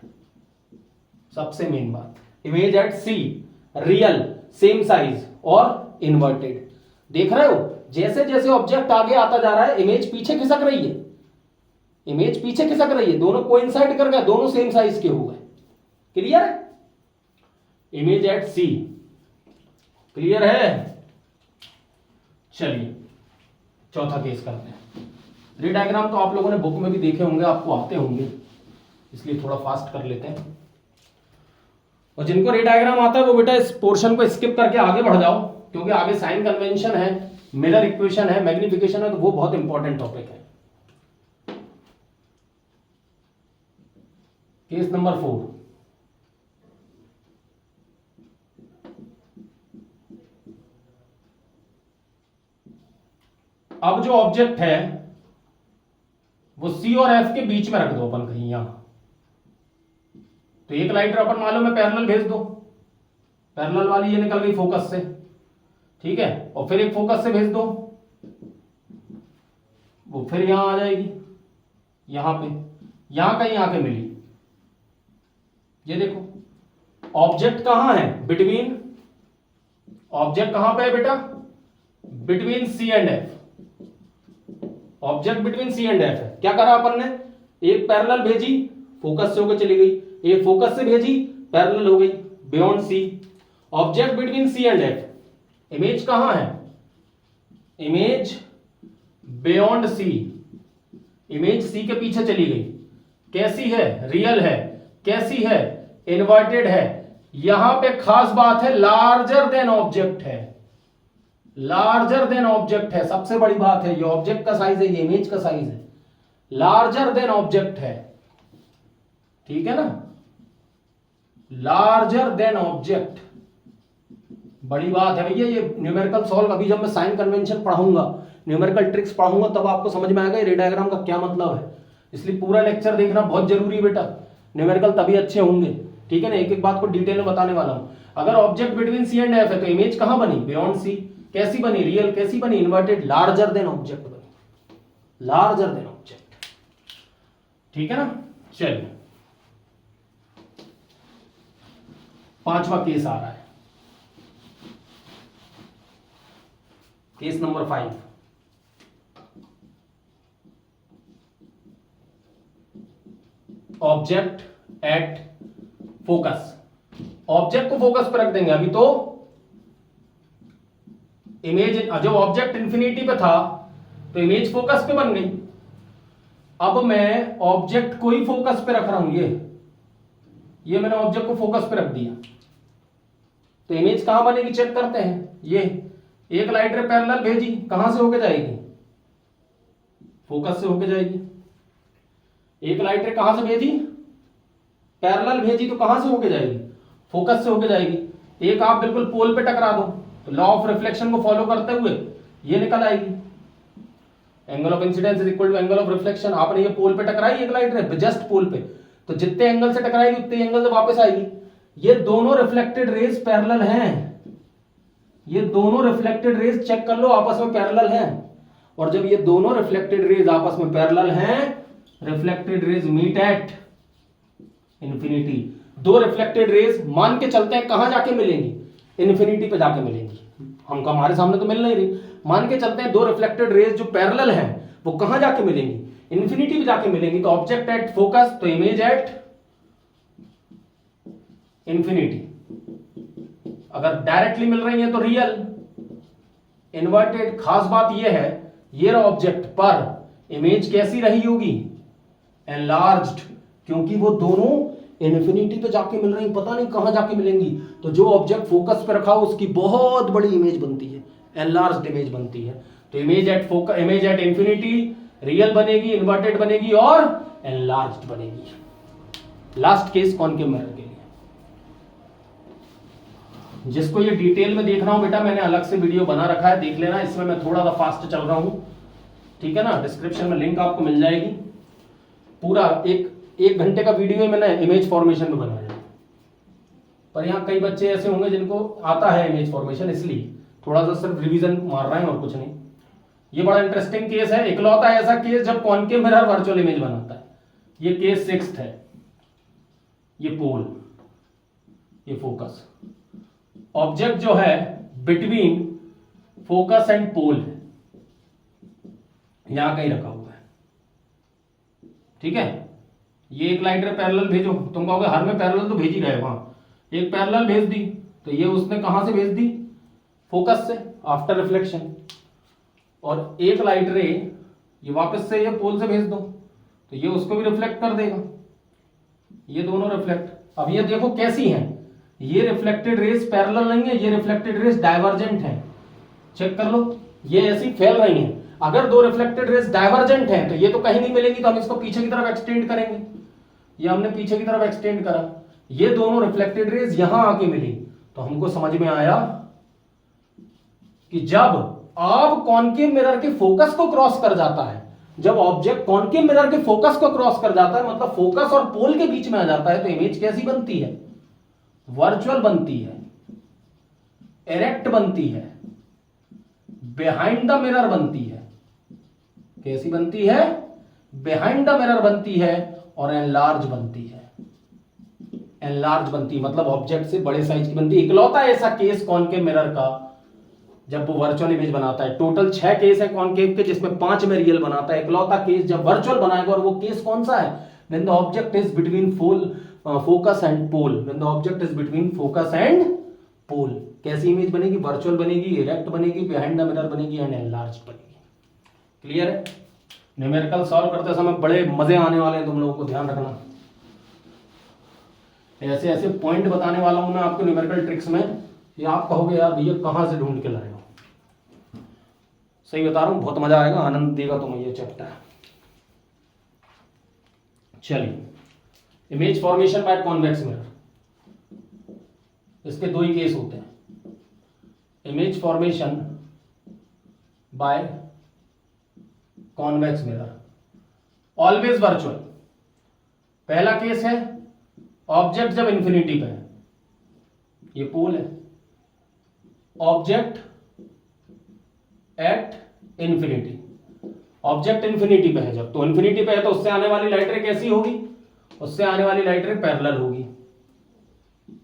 सबसे मेन बात, image at C, real, same size और इन्वर्टेड। देख रहे हो, जैसे जैसे ऑब्जेक्ट आगे आता जा रहा है इमेज पीछे खिसक रही है, इमेज पीछे खिसक रही है, दोनों कोइंसाइड कर गए, दोनों सेम साइज के हो गए। क्लियर है? इमेज एट सी, क्लियर है? चलिए चौथा केस करते हैं। रे डायग्राम तो आप लोगों ने बुक में भी देखे होंगे, आपको आते होंगे, इसलिए थोड़ा फास्ट कर लेते हैं। और जिनको रे डायग्राम आता है वो बेटा इस पोर्शन को स्किप करके आगे बढ़ जाओ, क्योंकि आगे साइन कन्वेंशन है, मिरर इक्वेशन है, मैग्निफिकेशन है, तो वो बहुत इंपॉर्टेंट टॉपिक है। केस नंबर 4, अब जो ऑब्जेक्ट है वो सी और एफ के बीच में रख दो अपन कहीं यहां। तो एक लाइट रे अपन मालूम है पैरेलल भेज दो, पैरेलल वाली ये निकल गई फोकस से, ठीक है। और फिर एक फोकस से भेज दो, वो फिर यहां आ जाएगी, यहां पे, यहां कहीं आके मिली। ये देखो ऑब्जेक्ट कहां है? बिटवीन, ऑब्जेक्ट कहां पे है बेटा? Between C and F. Object between C and F है। क्या करा अपन ने? एक पैरेलल भेजी, फोकस से होकर चली गई, एक फोकस से भेजी, पैरेलल हो गई, beyond C. Object between C and F, image कहां है? Image beyond C, image C के पीछे चली गई। कैसी है? रियल है। कैसी है? इन्वर्टेड है। यहां पे खास बात है, लार्जर देन ऑब्जेक्ट है, लार्जर देन ऑब्जेक्ट है, सबसे बड़ी बात है। ये ऑब्जेक्ट का साइज है, ये इमेज का साइज है, लार्जर देन ऑब्जेक्ट है, ठीक है ना, लार्जर देन ऑब्जेक्ट। बड़ी बात है भैया। ये न्यूमेरिकल सॉल्व अभी जब मैं साइन कन्वेंशन पढ़ाऊंगा, न्यूमेरिकल ट्रिक्स पढ़ाऊंगा, तब आपको समझ में आएगा रे डायग्राम का क्या मतलब है। इसलिए पूरा लेक्चर देखना बहुत जरूरी है बेटा, न्यूमेरिकल तभी अच्छे होंगे, ठीक है ना। एक एक बात को डिटेल में बताने वाला हूं। अगर object between C and F है तो इमेज कहां बनी? Beyond C. कैसी बनी? रियल। कैसी बनी? इन्वर्टेड। लार्जर देन ऑब्जेक्ट बनी, लार्जर देन ऑब्जेक्ट, ठीक है ना। चलिए पांचवा केस आ रहा है, case number 5। Object at focus. Object को फोकस पर रख देंगे अभी तो। इमेज, जब ऑब्जेक्ट इंफिनिटी पे था तो इमेज फोकस पे बन गई। अब मैं ऑब्जेक्ट को ही फोकस पे रख रहा हूं, ये मैंने ऑब्जेक्ट को फोकस पे रख दिया, तो इमेज कहां बनेगी चेक करते हैं। ये एक लाइट रे पैरेलल भेजी, कहां से होके जाएगी? फोकस से होके जाएगी। एक लाइट रे कहां से भेजी? पैरेलल भेजी, तो कहां से होके जाएगी? फोकस से होके जाएगी। एक आप बिल्कुल पोल पे टकरा दो तो लॉ ऑफ रिफ्लेक्शन को फॉलो करते हुए ये निकल आएगी, angle of incidence is equal to angle of reflection. आपने ये पोल पे टकराई एक लाइट रे, जस्ट पोल पे, तो जितने एंगल से टकराएगी उतने एंगल से वापस आएगी। ये दोनों रिफ्लेक्टेड रेज पैरेलल हैं, ये दोनों रिफ्लेक्टेड रेज चेक कर लो आपस में पैरेलल हैं। और जब ये दोनों रिफ्लेक्टेड रेज आपस में पैरेलल हैं, reflected rays meet at infinity. दो रिफ्लेक्टेड रेज मान के चलते हैं कहां जाके मिलेंगी, इन्फिनिटी पे जाके मिलेंगी। हमको हमारे सामने तो मिल नहीं रही, मान के चलते हैं दो रिफ्लेक्टेड रेज जो पैरेलल हैं वो कहां जाके मिलेंगी, इन्फिनिटी पे जाके मिलेंगी। तो ऑब्जेक्ट एट फोकस तो इमेज एट इंफिनिटी। अगर डायरेक्टली मिल रही है तो रियल, इन्वर्टेड। खास बात यह है, ये ऑब्जेक्ट पर इमेज कैसी रही होगी, एनलार्ज्ड, क्योंकि वो दोनों इन्फिनिटी पे जाके मिल रही, पता नहीं कहां जाके मिलेंगी। तो जो ऑब्जेक्ट फोकस पे रखा हो उसकी बहुत बड़ी इमेज बनती है, एनलार्ज्ड इमेज बनती है। तो image at focus, image at infinity real बनेगी, इन्वर्टेड बनेगी और एनलार्ज्ड बनेगी। लास्ट केस कॉनकेव मिरर के लिए, जिसको ये डिटेल में देखना हो बेटा मैंने अलग से वीडियो बना रखा है, देख लेना। इसमें मैं थोड़ा सा फास्ट चल रहा हूं, ठीक है ना। डिस्क्रिप्शन में लिंक आपको मिल जाएगी। पूरा एक घंटे का वीडियो मैंने इमेज फॉर्मेशन में बनाया है। पर यहाँ कई बच्चे ऐसे होंगे जिनको आता है इमेज फॉर्मेशन, इसलिए थोड़ा सा सिर्फ रिवीजन मार रहे हैं और कुछ नहीं। ये बड़ा इंटरेस्टिंग केस है, इकलौता ऐसा केस जब कॉनकेव मिरर वर्चुअल इमेज बनाता है। ये केस 6th है। ये पोल, ये फोकस, ऑब्जेक्ट जो है बिटवीन फोकस एंड पोल है, यहां कहीं रखा हुआ है, ठीक है। ये एक लाइट रे पैरेलल भेजो, तुम कहोगे हर में पैरेलल तो भेज ही रहे, वहां एक पैरेलल भेज दी तो ये उसने कहां से भेज दी, फोकस से, आफ्टर रिफ्लेक्शन। और एक लाइट रे ये वापस से ये पोल से भेज दो तो ये उसको भी रिफ्लेक्ट कर देगा, ये दोनों रिफ्लेक्ट। अब ये देखो कैसी हैं, ये रिफ्लेक्टेड रेज पैरेलल नहीं है, ये रिफ्लेक्टेड रेज डाइवर्जेंट है। चेक कर लो, ये ऐसी फैल रही हैं। अगर दो रिफ्लेक्टेड रेज डाइवर्जेंट हैं तो ये तो कहीं नहीं मिलेंगी, तो हम इसको पीछे की तरफ एक्सटेंड करेंगे। ये हमने पीछे की तरफ एक्सटेंड करा, ये दोनों रिफ्लेक्टेड रेज यहां आके मिली, तो हमको समझ में आया कि जब आप कॉनकेव मिरर के फोकस को क्रॉस कर जाता है, जब ऑब्जेक्ट कॉनकेव मिरर के फोकस को क्रॉस कर जाता है, मतलब फोकस और पोल के बीच में आ जाता है, तो इमेज कैसी बनती है, वर्चुअल बनती है, इरेक्ट बनती है, बिहाइंड द मिरर बनती है। कैसी बनती है, बिहाइंड द मिरर बनती है और एनलार्ज बनती है। एनलार्ज बनती है मतलब ऑब्जेक्ट से बड़े साइज की बनती है। इकलौता ऐसा केस कॉनकेव मिरर का जब वो वर्चुअल इमेज बनाता है। टोटल 6 केस है कॉनकेव के, जिसमें 5 में रियल बनाता है। इकलौता केस जब वर्चुअल बनाएगा, और वो केस कौन सा है, when the object is between focus and pole, when the object is between focus and pole. कैसी इमेज बनेगी, वर्चुअल बनेगी, इरेक्ट बनेगी, बिहाइंड द मिरर बनेगी एंड एनलार्ज्ड बनेगी। क्लियर है। न्यूमेरिकल सॉल्व करते समय बड़े मजे आने वाले हैं, तुम लोगों को ध्यान रखना। ऐसे ऐसे पॉइंट बताने वाला हूं मैं आपको न्यूमेरिकल ट्रिक्स में, ये आप कहोगे यार भैया कहां से ढूंढ के लाए हो। सही बता रहा हूं, बहुत मजा आएगा, आनंद देगा तुम्हें ये चैप्टर। चलिए, image formation by convex mirror, इसके 2 ही केस होते हैं। Image formation by convex mirror always virtual. पहला केस है ऑब्जेक्ट जब इंफिनिटी पे है, ये पोल है, object at infinity, object infinity पे है जब, तो इंफिनिटी पे है तो उससे आने वाली लाइट रे कैसी होगी, उससे आने वाली लाइट रे पैरेलल होगी।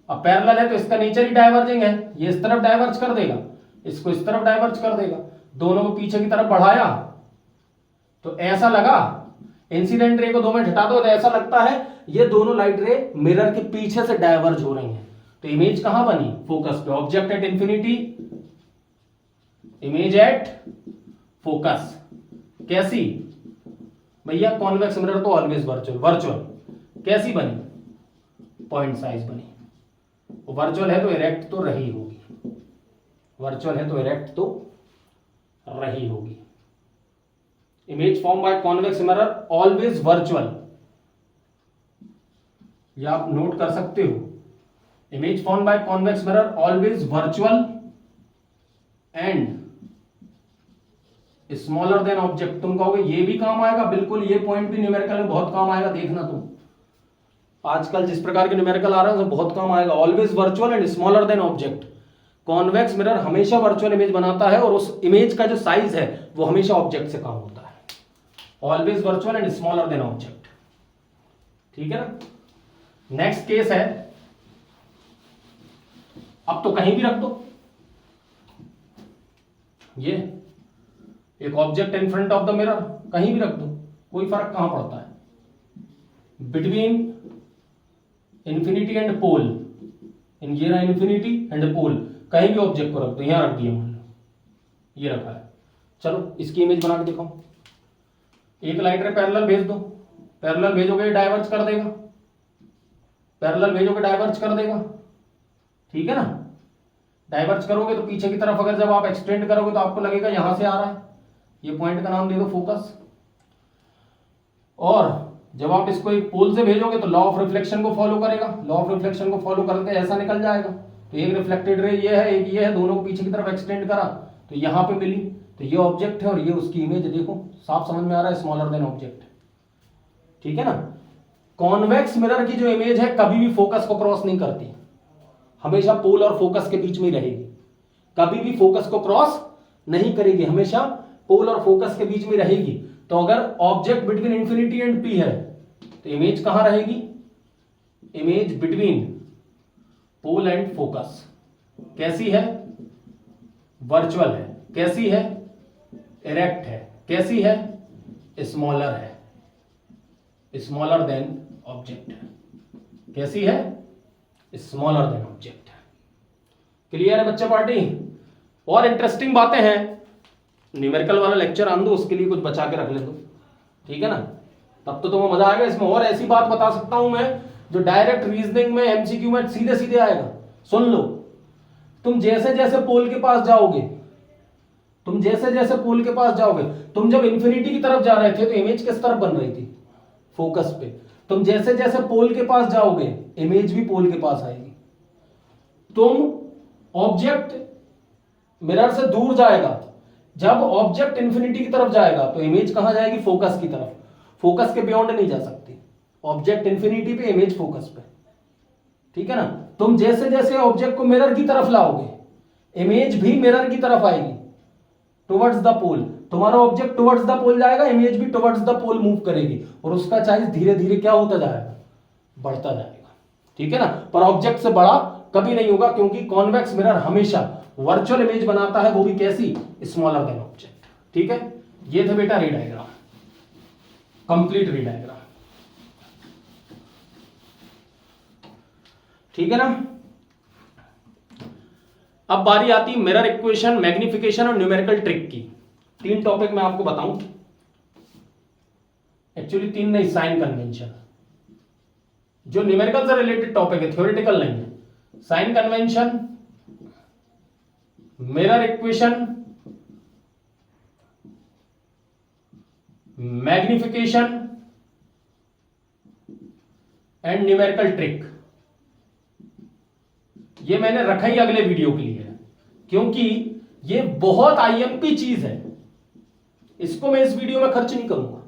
अब पैरेलल है तो इसका नेचर ही डाइवर्जिंग है, ये इस तरफ डाइवर्ज कर देगा, इसको इस तरफ डाइवर्ज कर देगा, दोनों को पीछे की तरफ बढ़ाया तो ऐसा लगा, इंसिडेंट रे को 2 में हटा दो तो ऐसा लगता है ये दोनों लाइट रे मिरर के पीछे से डाइवर्ज हो रही हैं। तो इमेज कहां बनी, फोकस पे, object at infinity, image at focus. कैसी भैया, कॉन्वेक्स मिरर तो ऑलवेज वर्चुअल। वर्चुअल कैसी बनी, पॉइंट साइज बनी। वर्चुअल है तो इरेक्ट तो रही होगी, वर्चुअल है तो इरेक्ट तो रही होगी। Image form by convex mirror always virtual, या आप नोट कर सकते हो, image form by convex mirror always virtual and smaller than object. तुम कहोगे ये भी काम आएगा, बिल्कुल, ये पॉइंट भी न्यूमेरिकल में बहुत काम आएगा, देखना तुम आजकल जिस प्रकार के न्यूमेरिकल आ रहे हैं उसमें बहुत काम आएगा। Always virtual and smaller than object. Convex mirror हमेशा वर्चुअल इमेज बनाता है और उस इमेज का जो साइज है वो हमेशा ऑब्जेक्ट से कम होता है। Always virtual and smaller than object, ठीक है ना। नेक्स्ट केस है, अब तो कहीं भी रख दो, ये एक object in front of the mirror, कहीं भी रख दो, कोई फर्क कहां पड़ता है। बिटवीन इंफिनिटी एंड पोल, इन ये रहा इंफिनिटी एंड पोल, कहीं भी ऑब्जेक्ट को रख दो, यहां रख दिया मान लो, ये रखा है। चलो इसकी इमेज बना के दिखाओ। एक लाइट रे पैरेलल भेज दो, पैरेलल भेजोगे डाइवर्ज कर देगा, पैरेलल भेजोगे डाइवर्ज कर देगा, ठीक है ना। डाइवर्ज करोगे तो पीछे की तरफ अगर जब आप एक्सटेंड करोगे तो आपको लगेगा यहां से आ रहा है, ये पॉइंट का नाम दे दो फोकस। और जब आप इसको एक पोल से भेजोगे तो लॉ ऑफ रिफ्लेक्शन को फॉलो करेगा, लॉ ऑफ रिफ्लेक्शन को फॉलो करके ऐसा निकल जाएगा। तो एक रिफ्लेक्टेड रे ये है, एक ये है, दोनों को पीछे की तरफ एक्सटेंड करा तो यहां पे मिली, तो ये ऑब्जेक्ट है और ये उसकी इमेज, देखो साफ समझ में आ रहा है, स्मॉलर देन ऑब्जेक्ट, ठीक है ना। कॉन्वेक्स मिरर की जो इमेज है कभी भी फोकस को क्रॉस नहीं करती, हमेशा पोल और फोकस के बीच में ही रहेगी, कभी भी फोकस को क्रॉस नहीं करेगी, हमेशा पोल और फोकस के बीच में रहेगी। तो अगर object between infinity and P है तो इमेज कहां रहेगी, image between pole and focus. कैसी है, वर्चुअल है, कैसी है, इरेक्ट है, कैसी है, स्मॉलर है, स्मॉलर देन ऑब्जेक्ट है, कैसी है, स्मॉलर देन ऑब्जेक्ट है। क्लियर है बच्चा पार्टी। और इंटरेस्टिंग बातें हैं, न्यूमेरिकल वाला लेक्चर आन दो, उसके लिए कुछ बचा के रख ले दो, ठीक है ना, तब तो तुम्हें मजा आएगा इसमें। और ऐसी बात बता सकता हूं मैं जो डायरेक्ट रीजनिंग में एमसीक्यू में सीधे सीधे आएगा, सुन लो। तुम जैसे जैसे पोल के पास जाओगे, तुम जैसे जैसे पोल के पास जाओगे, तुम जब इंफिनिटी की तरफ जा रहे थे तो इमेज किस तरफ बन रही थी, फोकस पे। तुम जैसे जैसे पोल के पास जाओगे इमेज भी पोल के पास आएगी। तुम ऑब्जेक्ट मिरर से दूर जाएगा, जब ऑब्जेक्ट इंफिनिटी की तरफ जाएगा तो इमेज कहां जाएगी, फोकस की तरफ, फोकस के बियॉन्ड नहीं जा सकती, ऑब्जेक्ट इंफिनिटी पे, इमेज फोकस पे, ठीक है ना। तुम जैसे जैसे ऑब्जेक्ट को मिरर की तरफ लाओगे इमेज भी मिरर की तरफ आएगी, टुवर्ड्स द पोल। तुम्हारा ऑब्जेक्ट टुवर्ड्स द पोल जाएगा, इमेज भी टुवर्ड्स द पोल मूव करेगी और उसका साइज धीरे धीरे क्या होता जाएगा, बढ़ता जाएगा, ठीक है ना। पर ऑब्जेक्ट से बड़ा कभी नहीं होगा, क्योंकि कॉन्वेक्स मिरर हमेशा वर्चुअल इमेज बनाता है, वो भी कैसी, स्मॉलर देन ऑब्जेक्ट, ठीक है। ये थे बेटा रे डायग्राम, कंप्लीट रे डायग्राम, ठीक है ना। अब बारी आती मिरर इक्वेशन, मैग्निफिकेशन और न्यूमेरिकल ट्रिक की। 3 टॉपिक मैं आपको बताऊं, एक्चुअली 3 नहीं, साइन कन्वेंशन जो न्यूमेरिकल से रिलेटेड टॉपिक है, थ्योरेटिकल नहीं है। Sign convention, mirror equation, magnification and numerical trick. ये मैंने रखा ही अगले वीडियो के लिए है, क्योंकि ये बहुत आईएमपी चीज है, इसको मैं इस वीडियो में खर्च नहीं करूंगा।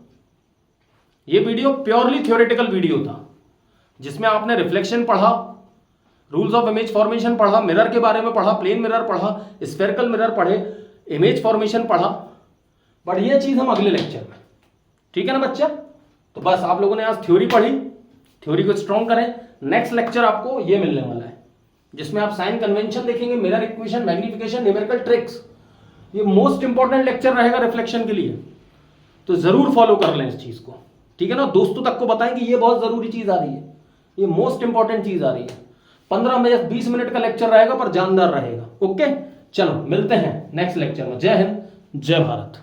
ये वीडियो प्योरली थ्योरेटिकल वीडियो था, जिसमें आपने रिफ्लेक्शन पढ़ा, रूल्स ऑफ इमेज फॉर्मेशन पढ़ा, मिरर के बारे में पढ़ा, प्लेन मिरर पढ़ा, स्फेरिकल मिरर पढ़े, इमेज फॉर्मेशन पढ़ा। बट ये चीज हम अगले लेक्चर में, ठीक है ना बच्चा। तो बस आप लोगों ने आज थ्योरी पढ़ी, थ्योरी को स्ट्रॉन्ग करें। नेक्स्ट लेक्चर आपको ये मिलने वाला है, जिसमें आप साइन कन्वेंशन देखेंगे, mirror equation, magnification, numerical tricks. ये मोस्ट इंपॉर्टेंट लेक्चर रहेगा रिफ्लेक्शन के लिए, तो जरूर फॉलो कर लें इस चीज को, ठीक है ना। दोस्तों तक को बताएं कि ये बहुत जरूरी चीज आ रही है, ये मोस्ट इंपॉर्टेंट चीज आ रही है। 15-20 मिनट का लेक्चर रहेगा पर जानदार रहेगा। ओके, चलो मिलते हैं नेक्स्ट लेक्चर में। जय हिंद, जय भारत।